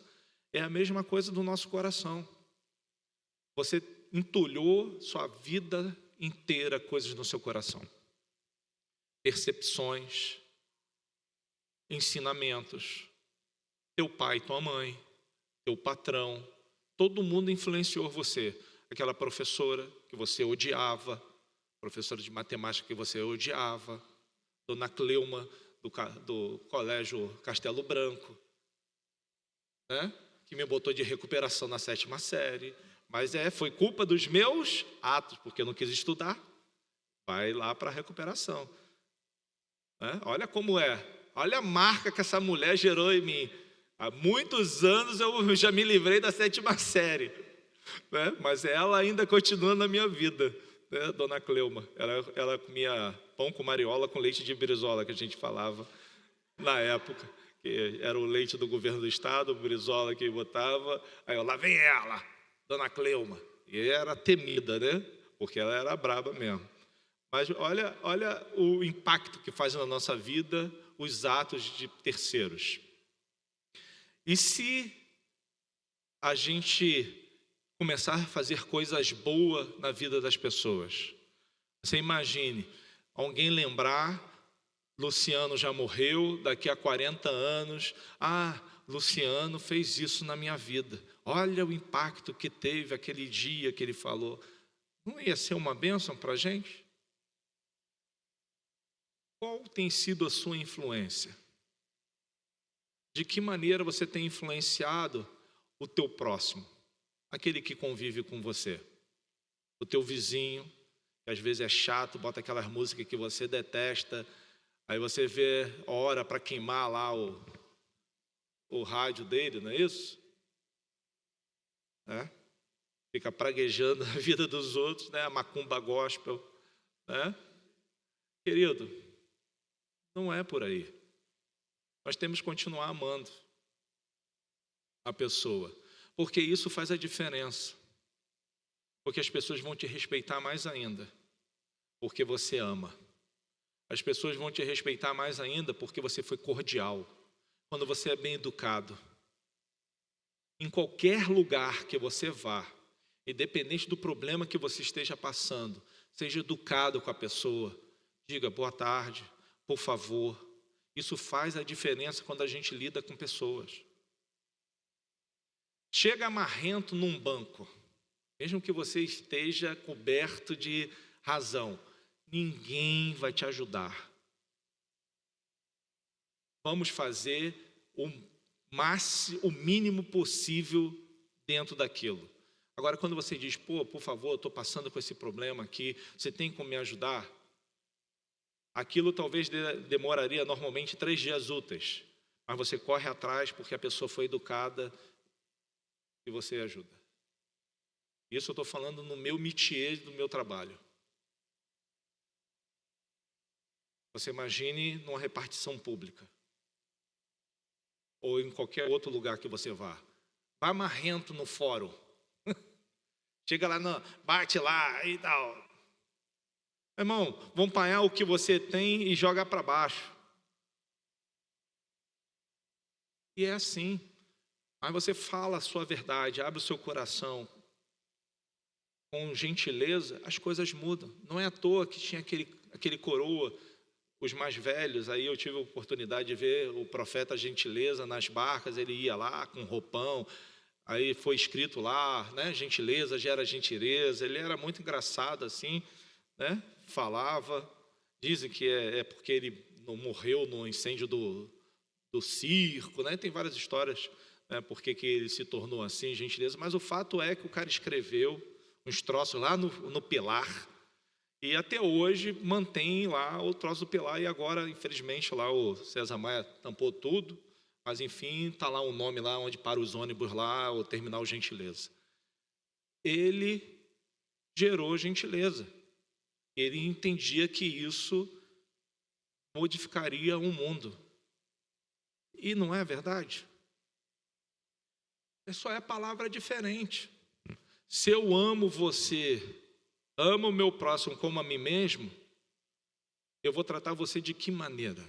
É a mesma coisa do nosso coração. Você entulhou sua vida inteira coisas no seu coração. Percepções, ensinamentos, teu pai, tua mãe, teu patrão, todo mundo influenciou você. Aquela professora que você odiava, professora de matemática que você odiava, dona Cleuma do colégio Castelo Branco, né? Que me botou de recuperação na 7ª série, mas foi culpa dos meus atos, porque eu não quis estudar. Vai lá para a recuperação, né? Olha como é. Olha a marca que essa mulher gerou em mim. Há muitos anos eu já me livrei da 7ª série, né? Mas ela ainda continua na minha vida, né? Dona Cleuma. Ela comia pão com mariola com leite de brizola, que a gente falava na época. Que era o leite do governo do estado, o brizola que botava. Aí lá vem ela, Dona Cleuma. E era temida, né? Porque ela era braba mesmo. Mas olha o impacto que faz na nossa vida os atos de terceiros. E se a gente começar a fazer coisas boas na vida das pessoas? Você imagine, alguém lembrar, Luciano já morreu, daqui a 40 anos, Luciano fez isso na minha vida. Olha o impacto que teve aquele dia que ele falou. Não ia ser uma bênção para a gente? Qual tem sido a sua influência? De que maneira você tem influenciado o teu próximo? Aquele que convive com você? O teu vizinho, que às vezes é chato, bota aquelas músicas que você detesta, aí você ora para queimar lá o rádio dele, não é isso? Fica praguejando a vida dos outros, né? A macumba gospel, né? Querido, não é por aí. Nós temos que continuar amando a pessoa, porque isso faz a diferença. Porque as pessoas vão te respeitar mais ainda, porque você ama. As pessoas vão te respeitar mais ainda porque você foi cordial, quando você é bem educado. Em qualquer lugar que você vá, independente do problema que você esteja passando, seja educado com a pessoa, diga boa tarde, por favor. Isso faz a diferença quando a gente lida com pessoas. Chega marrento num banco, mesmo que você esteja coberto de razão, ninguém vai te ajudar. Vamos fazer o mínimo possível dentro daquilo. Agora, quando você diz, pô, por favor, eu estou passando por esse problema aqui, você tem como me ajudar? Aquilo talvez demoraria normalmente 3 dias úteis, mas você corre atrás porque a pessoa foi educada e você ajuda. Isso eu estou falando no meu métier do meu trabalho. Você imagine numa repartição pública, ou em qualquer outro lugar que você vá. Vá marrento no fórum. Chega lá, não, bate lá e tal. Irmão, vão apanhar o que você tem e jogar para baixo. E é assim. Aí você fala a sua verdade, abre o seu coração. Com gentileza, as coisas mudam. Não é à toa que tinha aquele coroa, os mais velhos. Aí eu tive a oportunidade de ver o profeta Gentileza nas barcas. Ele ia lá com roupão. Aí foi escrito lá, né? Gentileza gera gentileza. Ele era muito engraçado assim, né? Falava. Dizem que é porque ele não morreu no incêndio do circo, né? Tem várias histórias, né? Porque que ele se tornou assim, gentileza. Mas o fato é que o cara escreveu uns troços lá no pilar e até hoje mantém lá o troço do pilar. E agora, infelizmente, lá o César Maia tampou tudo. Mas, enfim, está lá o nome lá onde para os ônibus lá, o terminal Gentileza. Ele gerou gentileza. Ele entendia que isso modificaria o mundo. E não é verdade? Só é palavra diferente. Se eu amo você, amo o meu próximo como a mim mesmo, eu vou tratar você de que maneira?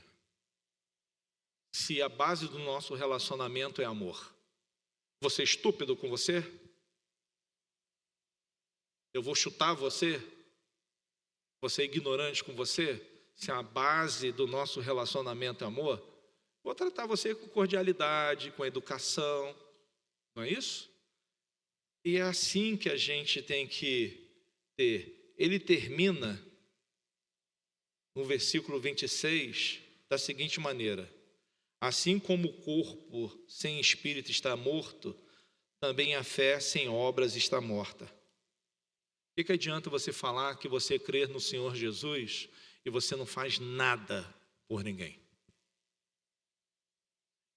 Se a base do nosso relacionamento é amor. Vou ser estúpido com você? Eu vou chutar você? Vou ser ignorante com você? Se a base do nosso relacionamento é amor, vou tratar você com cordialidade, com educação. Não é isso? E é assim que a gente tem que ter. Ele termina no versículo 26 da seguinte maneira: assim como o corpo sem espírito está morto, também a fé sem obras está morta. O que adianta você falar que você crê no Senhor Jesus e você não faz nada por ninguém?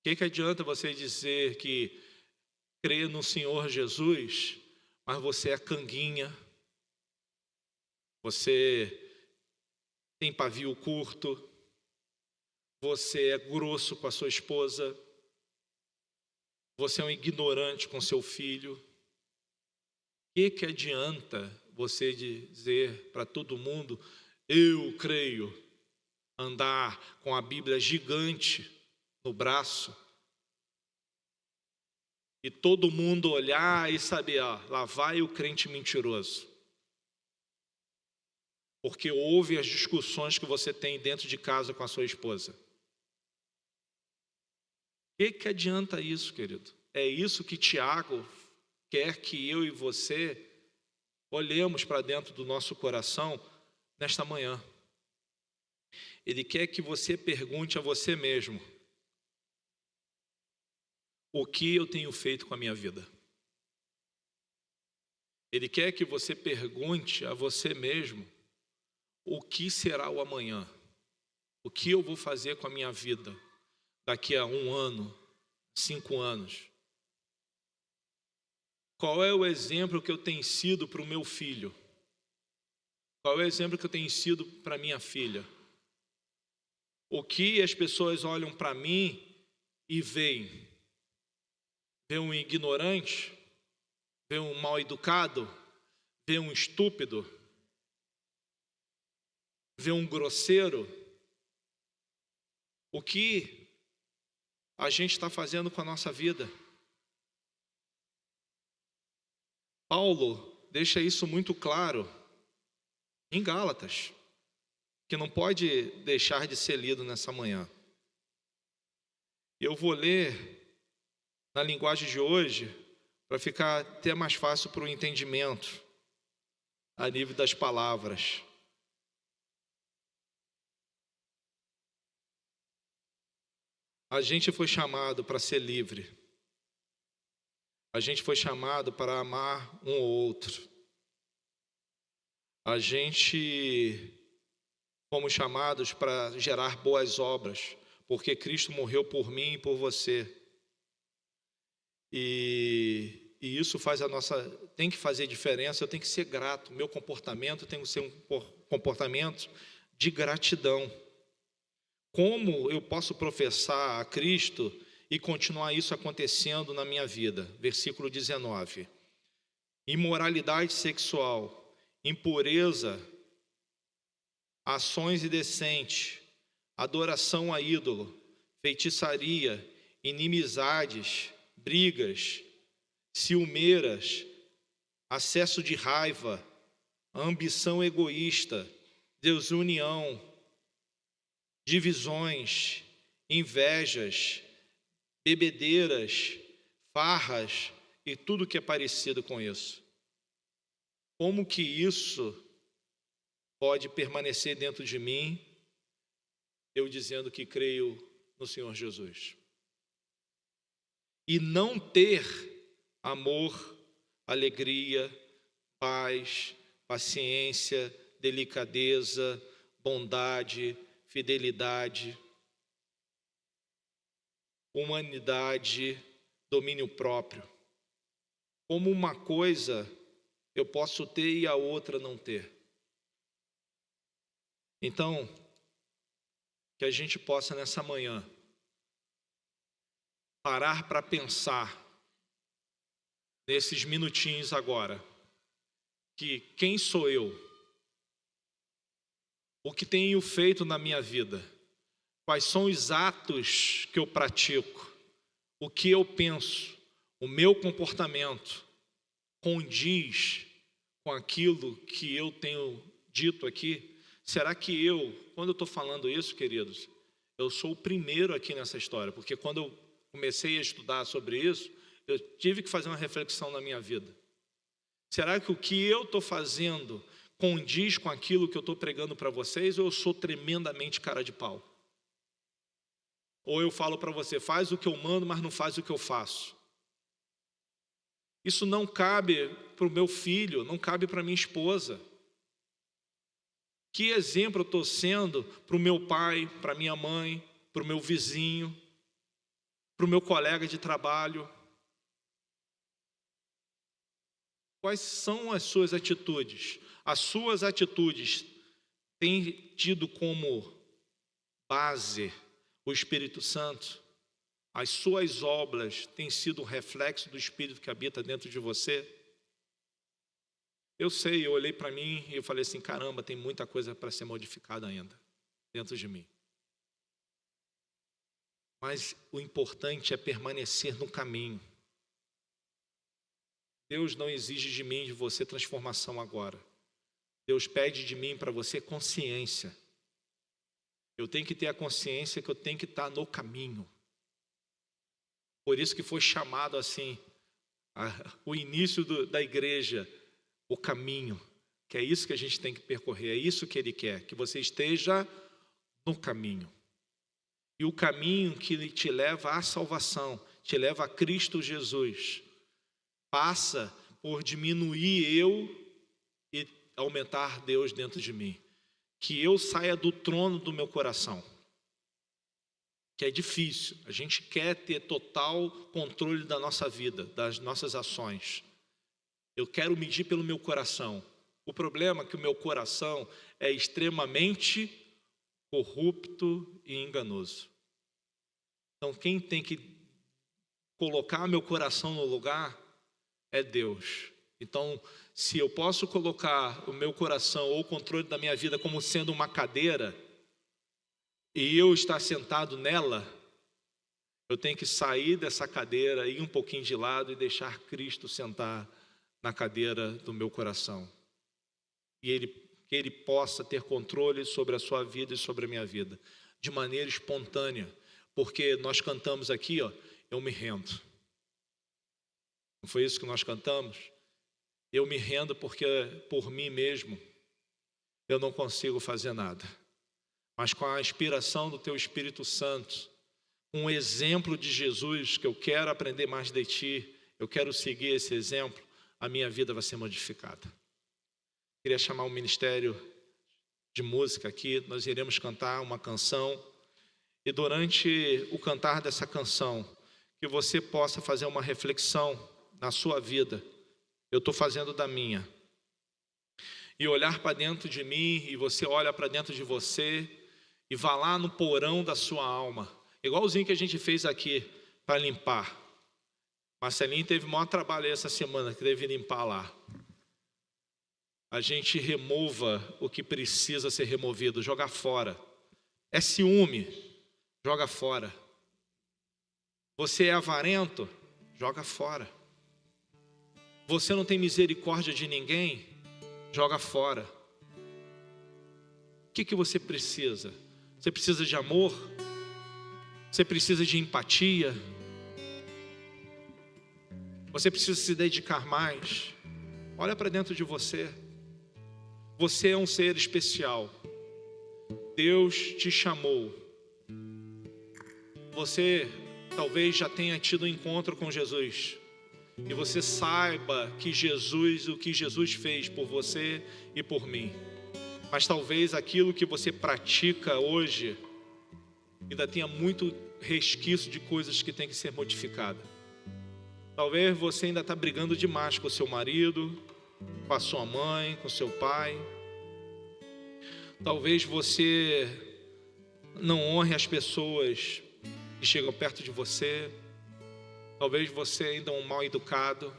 O que adianta você dizer que crê no Senhor Jesus, mas você é canguinha, você tem pavio curto, você é grosso com a sua esposa, você é um ignorante com seu filho? O que adianta você dizer para todo mundo, eu creio, andar com a Bíblia gigante no braço, e todo mundo olhar e saber, lá vai o crente mentiroso? Porque ouve as discussões que você tem dentro de casa com a sua esposa. O que adianta isso, querido? É isso que Tiago quer que eu e você olhemos para dentro do nosso coração nesta manhã. Ele quer que você pergunte a você mesmo: o que eu tenho feito com a minha vida? Ele quer que você pergunte a você mesmo: o que será o amanhã? O que eu vou fazer com a minha vida daqui a 1 ano, 5 anos? Qual é o exemplo que eu tenho sido para o meu filho? Qual é o exemplo que eu tenho sido para minha filha? O que as pessoas olham para mim e veem? Vê um ignorante? Vê um mal educado? Vê um estúpido? Vê um grosseiro? O que a gente está fazendo com a nossa vida? Paulo deixa isso muito claro em Gálatas, que não pode deixar de ser lido nessa manhã. Eu vou ler na linguagem de hoje, para ficar até mais fácil para o entendimento, a nível das palavras. A gente foi chamado para ser livre. A gente foi chamado para amar um ou outro. A gente fomos chamados para gerar boas obras, porque Cristo morreu por mim e por você. E isso tem que fazer diferença. Eu tenho que ser grato. Meu comportamento tem que ser um comportamento de gratidão. Como eu posso professar a Cristo e continuar isso acontecendo na minha vida? Versículo 19. Imoralidade sexual, impureza, ações indecentes, adoração a ídolo, feitiçaria, inimizades, brigas, ciumeiras, acesso de raiva, ambição egoísta, desunião, divisões, invejas, bebedeiras, farras e tudo que é parecido com isso. Como que isso pode permanecer dentro de mim, eu dizendo que creio no Senhor Jesus? E não ter amor, alegria, paz, paciência, delicadeza, bondade, fidelidade, humanidade, domínio próprio. Como uma coisa eu posso ter e a outra não ter. Então, que a gente possa nessa manhã parar para pensar nesses minutinhos agora, que quem sou eu? O que tenho feito na minha vida? Quais são os atos que eu pratico? O que eu penso? O meu comportamento condiz com aquilo que eu tenho dito aqui? Será que quando eu estou falando isso, queridos, eu sou o primeiro aqui nessa história? Porque quando eu comecei a estudar sobre isso, eu tive que fazer uma reflexão na minha vida. Será que o que eu estou fazendo condiz com aquilo que eu estou pregando para vocês, ou eu sou tremendamente cara de pau? Ou eu falo para você, faz o que eu mando, mas não faz o que eu faço? Isso não cabe para o meu filho, não cabe para minha esposa. Que exemplo eu estou sendo para o meu pai, para a minha mãe, para o meu vizinho, para o meu colega de trabalho? Quais são as suas atitudes? As suas atitudes têm tido como base o Espírito Santo? As suas obras têm sido um reflexo do Espírito que habita dentro de você? Eu sei, eu olhei para mim e eu falei assim, caramba, tem muita coisa para ser modificada ainda dentro de mim. Mas o importante é permanecer no caminho. Deus não exige de mim, de você, transformação agora. Deus pede de mim para você consciência. Eu tenho que ter a consciência que eu tenho que estar no caminho. Por isso que foi chamado assim, o início da igreja, o caminho. Que é isso que a gente tem que percorrer, é isso que Ele quer, que você esteja no caminho. E o caminho que te leva à salvação, te leva a Cristo Jesus, passa por diminuir eu e aumentar Deus dentro de mim. Que eu saia do trono do meu coração. Que é difícil. A gente quer ter total controle da nossa vida, das nossas ações. Eu quero medir pelo meu coração. O problema é que o meu coração é extremamente corrupto e enganoso. Então quem tem que colocar meu coração no lugar é Deus. Então, se eu posso colocar o meu coração ou o controle da minha vida como sendo uma cadeira e eu estar sentado nela, eu tenho que sair dessa cadeira, ir um pouquinho de lado e deixar Cristo sentar na cadeira do meu coração. E que Ele possa ter controle sobre a sua vida e sobre a minha vida, de maneira espontânea. Porque nós cantamos aqui, eu me rendo. Não foi isso que nós cantamos? Eu me rendo porque por mim mesmo eu não consigo fazer nada. Mas com a inspiração do Teu Espírito Santo, um exemplo de Jesus que eu quero aprender mais de Ti, eu quero seguir esse exemplo, a minha vida vai ser modificada. Queria chamar o ministério de música aqui, nós iremos cantar uma canção, e durante o cantar dessa canção, que você possa fazer uma reflexão na sua vida. Eu estou fazendo da minha. E olhar para dentro de mim, e você olha para dentro de você, e vá lá no porão da sua alma, igualzinho que a gente fez aqui, para limpar. Marcelinho teve o maior trabalho essa semana, que teve que limpar lá. A gente remova o que precisa ser removido, jogar fora. É ciúme, joga fora. Você é avarento, joga fora. Você não tem misericórdia de ninguém, joga fora. O que você precisa? Você precisa de amor? Você precisa de empatia? Você precisa se dedicar mais? Olha para dentro de você. Você é um ser especial. Deus te chamou. Você talvez já tenha tido um encontro com Jesus. E você saiba que o que Jesus fez por você e por mim. Mas talvez aquilo que você pratica hoje ainda tenha muito resquício de coisas que tem que ser modificada. Talvez você ainda está brigando demais com o seu marido, com a sua mãe, com o seu pai. Talvez você não honre as pessoas que chegam perto de você. Talvez você ainda é um mal educado.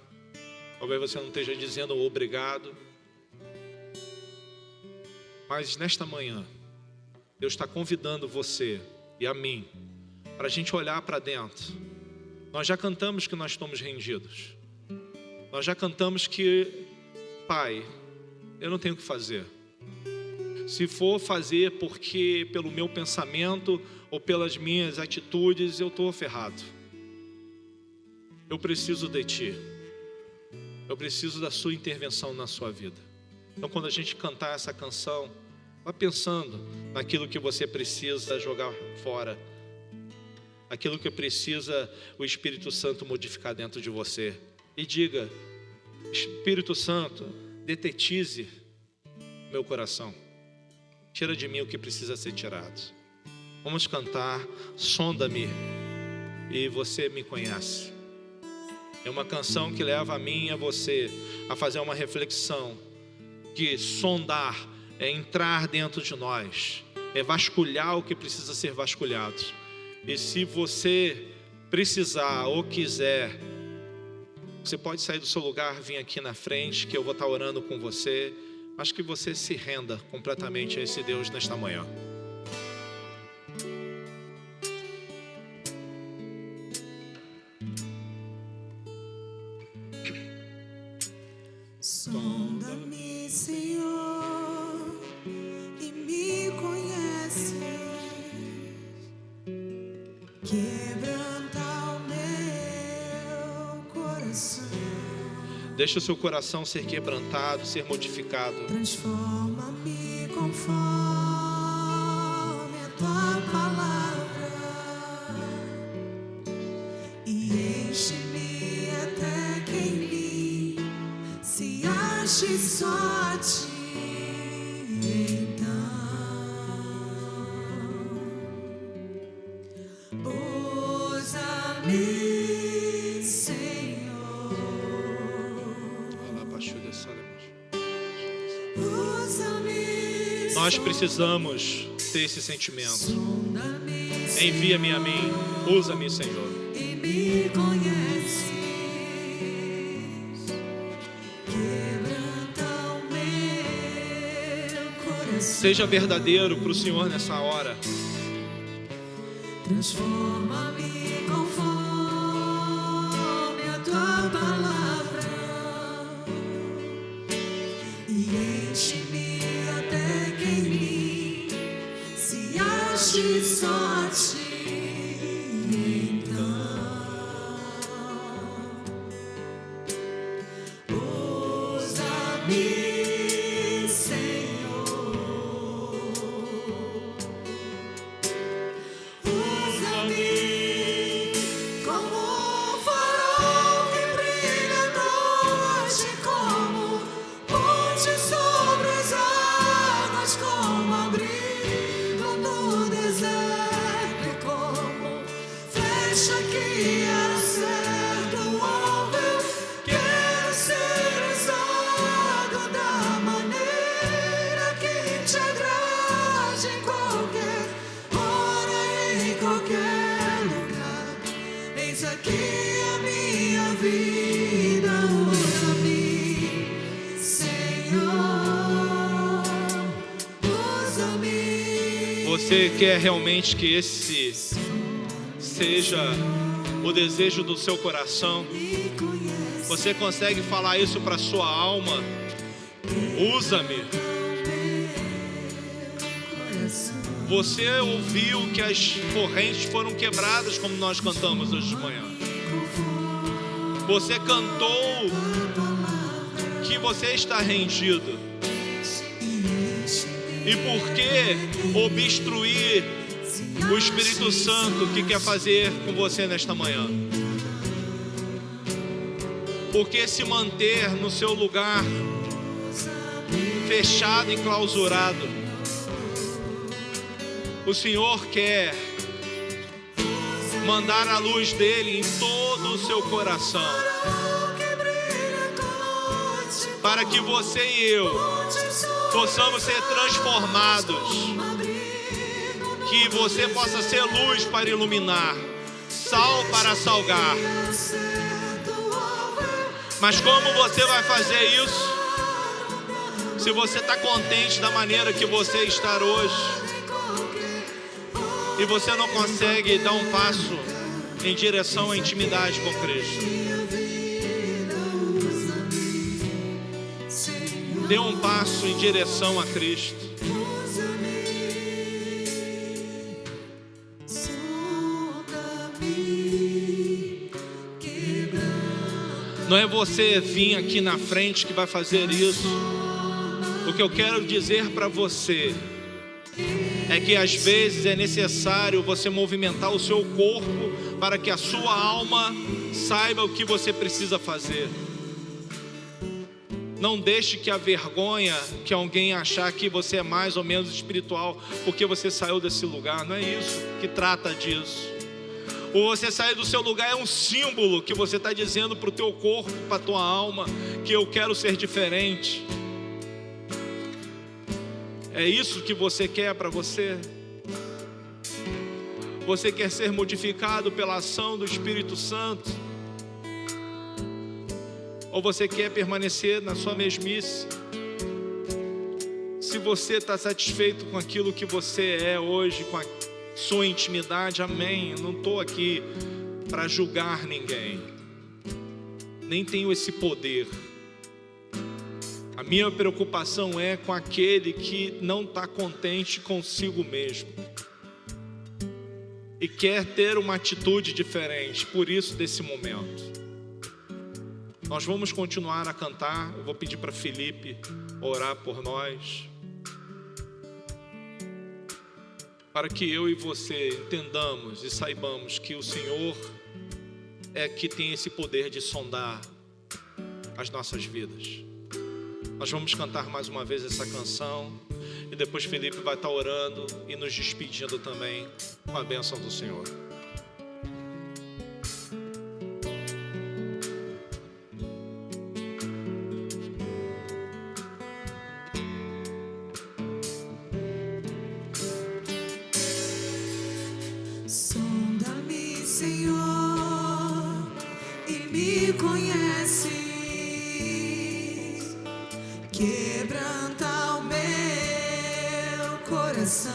Talvez você não esteja dizendo obrigado. Mas nesta manhã, Deus está convidando você e a mim para a gente olhar para dentro. Nós já cantamos que nós estamos rendidos. Nós já cantamos que, Pai, eu não tenho o que fazer. Se for fazer porque pelo meu pensamento ou pelas minhas atitudes, eu estou ferrado. Eu preciso de Ti. Eu preciso da Sua intervenção na sua vida. Então, quando a gente cantar essa canção, vá pensando naquilo que você precisa jogar fora, aquilo que precisa o Espírito Santo modificar dentro de você. E diga: Espírito Santo, detetize meu coração. Tira de mim o que precisa ser tirado. Vamos cantar Sonda-me e você me conhece. É uma canção que leva a mim e a você a fazer uma reflexão. Que sondar é entrar dentro de nós, é vasculhar o que precisa ser vasculhado. E se você precisar ou quiser, você pode sair do seu lugar, vir aqui na frente, que eu vou estar orando com você, mas que você se renda completamente a esse Deus nesta manhã. Sonda-me, Senhor, e me conhece. Quebranta o meu coração. Deixa o seu coração ser quebrantado, ser modificado. Transforma-me conforme a tua palavra e enche-me até que em mim se ache só a Ti. Então usa-me, Senhor, usa-me. Nós precisamos ter esse sentimento. Sonda-me, Envia-me a mim, usa-me, Senhor. e me conheces. Quebranta o meu coração. Seja verdadeiro para o Senhor nessa hora. Transforma-me conforme a tua palavra e enche-me até que em mim se ache só a Ti. Então usa-me, Senhor, usa-me como um farol que brilha Você quer realmente que esse seja o desejo do seu coração? Você consegue falar isso para sua alma? Usa-me. Você ouviu que as correntes foram quebradas, como nós cantamos hoje de manhã. Você cantou que você está rendido. E por que obstruir o Espírito Santo que quer fazer com você nesta manhã? Por que se manter no seu lugar fechado e clausurado? O Senhor quer mandar a luz dele em todo o seu coração, para que você e eu possamos ser transformados, que você possa ser luz para iluminar, sal para salgar. Mas como você vai fazer isso? Se você está contente da maneira que você está hoje e você não consegue dar um passo em direção à intimidade com Cristo, dê um passo em direção a Cristo. Não é você vir aqui na frente que vai fazer isso. O que eu quero dizer para você é que às vezes é necessário você movimentar o seu corpo para que a sua alma saiba o que você precisa fazer. Não deixe que a vergonha, que alguém achar que você é mais ou menos espiritual porque você saiu desse lugar. Não é isso que trata disso. Ou você sair do seu lugar é um símbolo que você está dizendo para o teu corpo, para a tua alma, que eu quero ser diferente. É isso que você quer para você? Você quer ser modificado pela ação do Espírito Santo? Ou você quer permanecer na sua mesmice? Se você está satisfeito com aquilo que você é hoje, com a sua intimidade, amém. Eu não estou aqui para julgar ninguém, nem tenho esse poder. A minha preocupação é com aquele que não está contente consigo mesmo e quer ter uma atitude diferente. Por isso, desse momento, nós vamos continuar a cantar. Eu vou pedir para Felipe orar por nós, para que eu e você entendamos e saibamos que o Senhor é que tem esse poder de sondar as nossas vidas. Nós vamos cantar mais uma vez essa canção e depois Felipe vai estar orando e nos despedindo também com a bênção do Senhor. Sonda-me, Senhor, e me conheces. Quebranta o meu coração.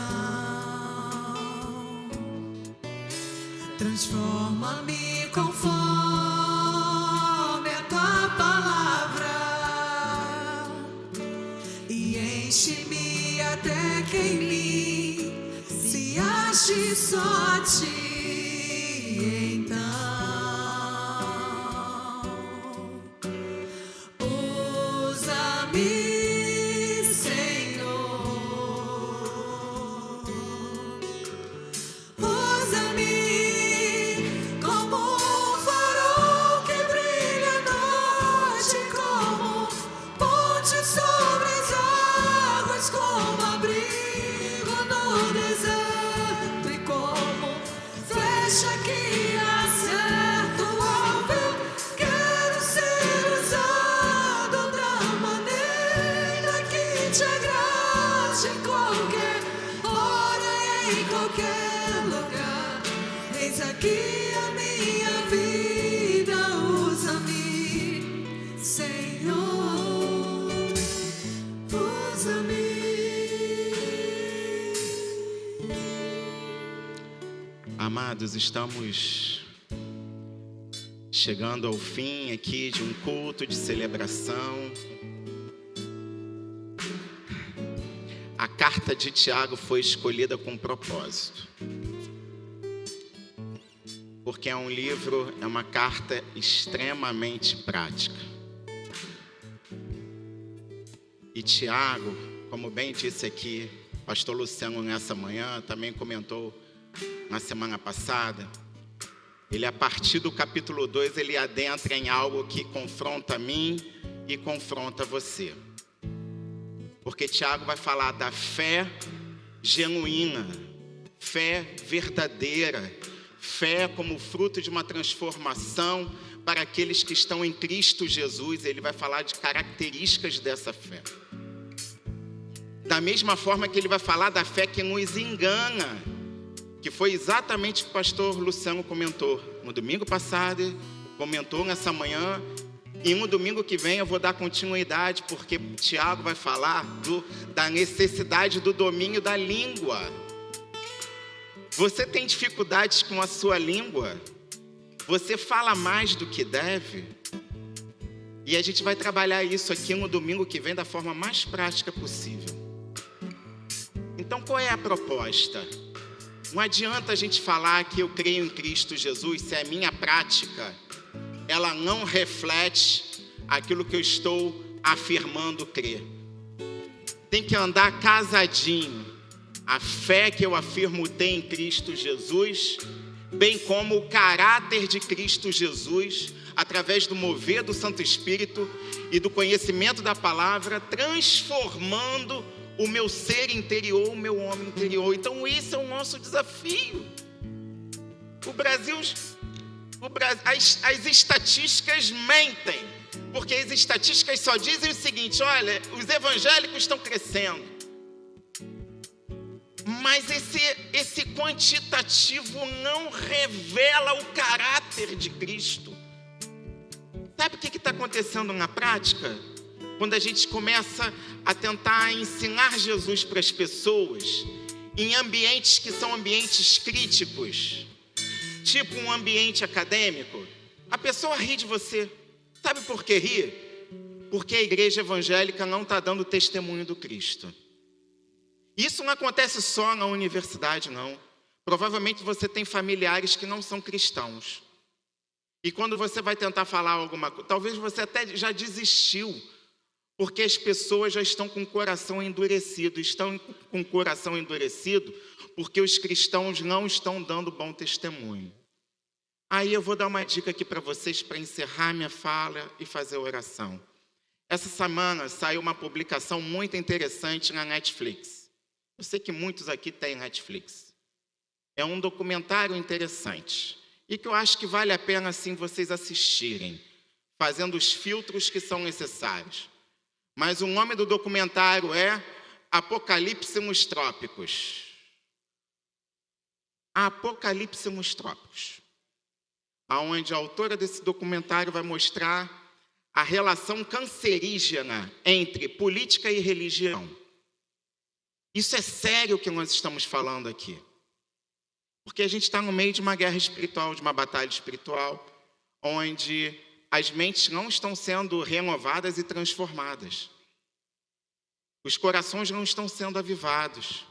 Transforma-me conforme a tua palavra e enche-me até que em mim se ache só ti. Aqui a minha vida, usa-me, Senhor, usa-me. Amados, estamos chegando ao fim aqui de um culto de celebração. A carta de Tiago foi escolhida com propósito, porque é um livro, é uma carta extremamente prática. E Tiago, como bem disse aqui, pastor Luciano nessa manhã, também comentou na semana passada, ele a partir do capítulo 2, ele adentra em algo que confronta a mim e confronta você. Porque Tiago vai falar da fé genuína, fé verdadeira, fé como fruto de uma transformação para aqueles que estão em Cristo Jesus. Ele vai falar de características dessa fé. Da mesma forma que ele vai falar da fé que nos engana, que foi exatamente o que o pastor Luciano comentou no domingo passado, comentou nessa manhã, e no domingo que vem eu vou dar continuidade, porque Tiago vai falar da necessidade do domínio da língua. Você tem dificuldades com a sua língua? Você fala mais do que deve? E a gente vai trabalhar isso aqui no domingo que vem da forma mais prática possível. Então, qual é a proposta? Não adianta a gente falar que eu creio em Cristo Jesus se a minha prática, ela não reflete aquilo que eu estou afirmando crer. Tem que andar casadinho. A fé que eu afirmo ter em Cristo Jesus, bem como o caráter de Cristo Jesus, através do mover do Santo Espírito e do conhecimento da palavra, transformando o meu ser interior, o meu homem interior. Então, esse é o nosso desafio. As estatísticas mentem, porque as estatísticas só dizem o seguinte: olha, os evangélicos estão crescendo. Mas esse quantitativo não revela o caráter de Cristo. Sabe o que está acontecendo na prática? Quando a gente começa a tentar ensinar Jesus para as pessoas, em ambientes que são ambientes críticos, tipo um ambiente acadêmico, a pessoa ri de você. Sabe por que ri? Porque a igreja evangélica não está dando testemunho do Cristo. Isso não acontece só na universidade, não. Provavelmente você tem familiares que não são cristãos. E quando você vai tentar falar alguma coisa, talvez você até já desistiu, porque as pessoas já estão com o coração endurecido. Estão com o coração endurecido porque os cristãos não estão dando bom testemunho. Aí eu vou dar uma dica aqui para vocês para encerrar minha fala e fazer a oração. Essa semana saiu uma publicação muito interessante na Netflix. Eu sei que muitos aqui têm Netflix. É um documentário interessante e que eu acho que vale a pena assim vocês assistirem, fazendo os filtros que são necessários. Mas o nome do documentário é Apocalipse nos Trópicos. Apocalipse nos Trópicos. Onde a autora desse documentário vai mostrar a relação cancerígena entre política e religião. Isso é sério o que nós estamos falando aqui. Porque a gente está no meio de uma guerra espiritual, de uma batalha espiritual, onde as mentes não estão sendo renovadas e transformadas. Os corações não estão sendo avivados.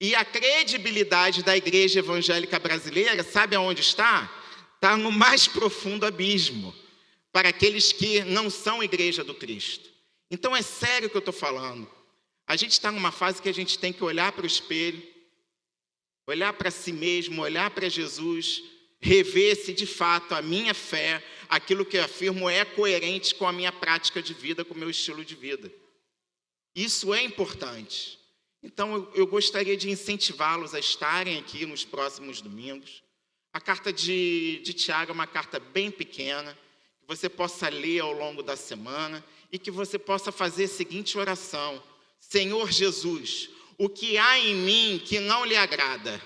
E a credibilidade da igreja evangélica brasileira, sabe aonde está? Está no mais profundo abismo, para aqueles que não são igreja do Cristo. Então é sério o que eu estou falando. A gente está numa fase que a gente tem que olhar para o espelho, olhar para si mesmo, olhar para Jesus, rever se de fato a minha fé, aquilo que eu afirmo é coerente com a minha prática de vida, com o meu estilo de vida. Isso é importante. Então eu gostaria de incentivá-los a estarem aqui nos próximos domingos. A carta de Tiago é uma carta bem pequena, que você possa ler ao longo da semana e que você possa fazer a seguinte oração: Senhor Jesus, o que há em mim que não lhe agrada?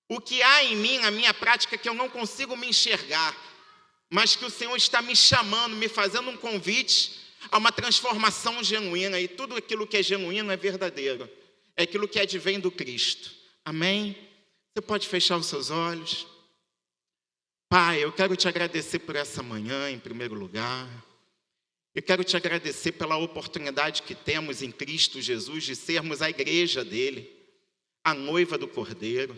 O que há em mim, na minha prática, que eu não consigo me enxergar, mas que o Senhor está me chamando, me fazendo um convite a uma transformação genuína, e tudo aquilo que é genuíno é verdadeiro, é aquilo que advém do Cristo. Amém? Você pode fechar os seus olhos. Pai, eu quero te agradecer por essa manhã, em primeiro lugar. Eu quero te agradecer pela oportunidade que temos em Cristo Jesus de sermos a igreja dele, a noiva do Cordeiro.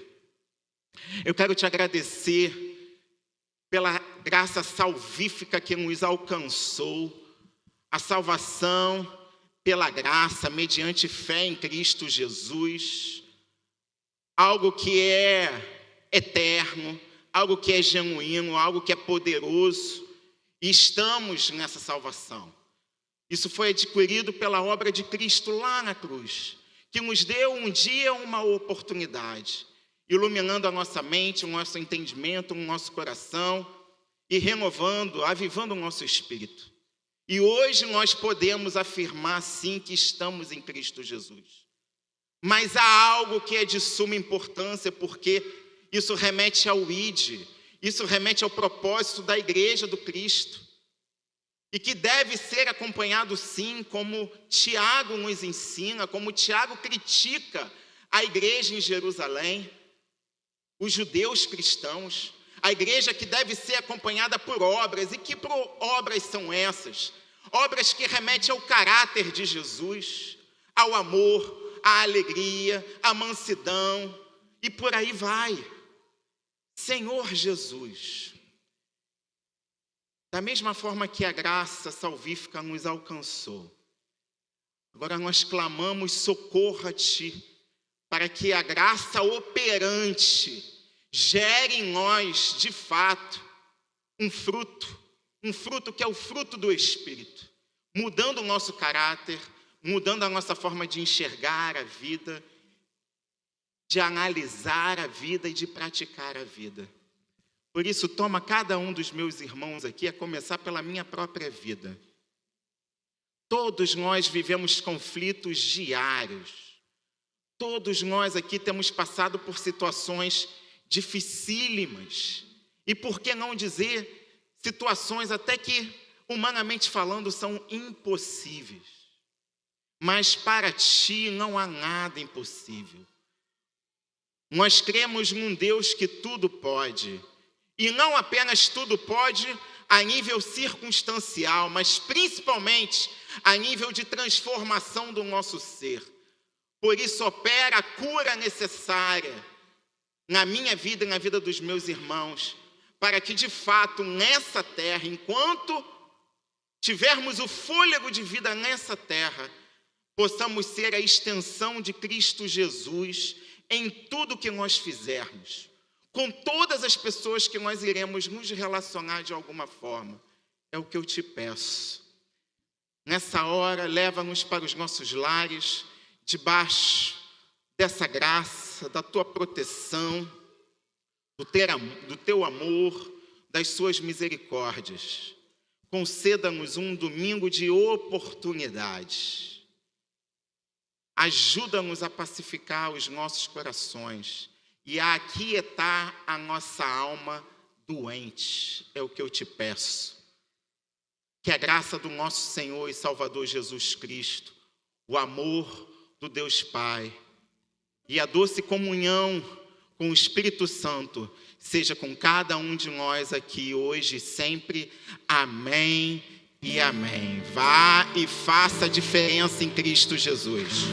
Eu quero te agradecer pela graça salvífica que nos alcançou, a salvação pela graça, mediante fé em Cristo Jesus, algo que é eterno, algo que é genuíno, algo que é poderoso, e estamos nessa salvação. Isso foi adquirido pela obra de Cristo lá na cruz, que nos deu um dia uma oportunidade, iluminando a nossa mente, o nosso entendimento, o nosso coração, e renovando, avivando o nosso espírito. E hoje nós podemos afirmar sim que estamos em Cristo Jesus. Mas há algo que é de suma importância, porque isso remete ao ID, isso remete ao propósito da igreja do Cristo, e que deve ser acompanhado sim, como Tiago nos ensina, como Tiago critica a igreja em Jerusalém, os judeus cristãos, a igreja que deve ser acompanhada por obras. E que obras são essas? Obras que remetem ao caráter de Jesus, ao amor, à alegria, à mansidão, e por aí vai. Senhor Jesus, da mesma forma que a graça salvífica nos alcançou, agora nós clamamos: socorra-te, para que a graça operante gere em nós, de fato, um fruto que é o fruto do Espírito, mudando o nosso caráter, mudando a nossa forma de enxergar a vida, de analisar a vida e de praticar a vida. Por isso, toma cada um dos meus irmãos aqui, a começar pela minha própria vida. Todos nós vivemos conflitos diários. Todos nós aqui temos passado por situações dificílimas. E por que não dizer situações até que, humanamente falando, são impossíveis. Mas para ti não há nada impossível. Nós cremos num Deus que tudo pode. E não apenas tudo pode a nível circunstancial, mas principalmente a nível de transformação do nosso ser. Por isso opera a cura necessária na minha vida e na vida dos meus irmãos, para que de fato nessa terra, enquanto tivermos o fôlego de vida nessa terra, possamos ser a extensão de Cristo Jesus em tudo que nós fizermos, com todas as pessoas que nós iremos nos relacionar de alguma forma. É o que eu te peço. Nessa hora, leva-nos para os nossos lares, debaixo dessa graça, da tua proteção, do teu amor, das suas misericórdias. Conceda-nos um domingo de oportunidade. Ajuda-nos a pacificar os nossos corações e a aquietar a nossa alma doente. É o que eu te peço. Que a graça do nosso Senhor e Salvador Jesus Cristo, o amor do Deus Pai e a doce comunhão com o Espírito Santo seja com cada um de nós aqui hoje e sempre. Amém e amém. Vá e faça a diferença em Cristo Jesus.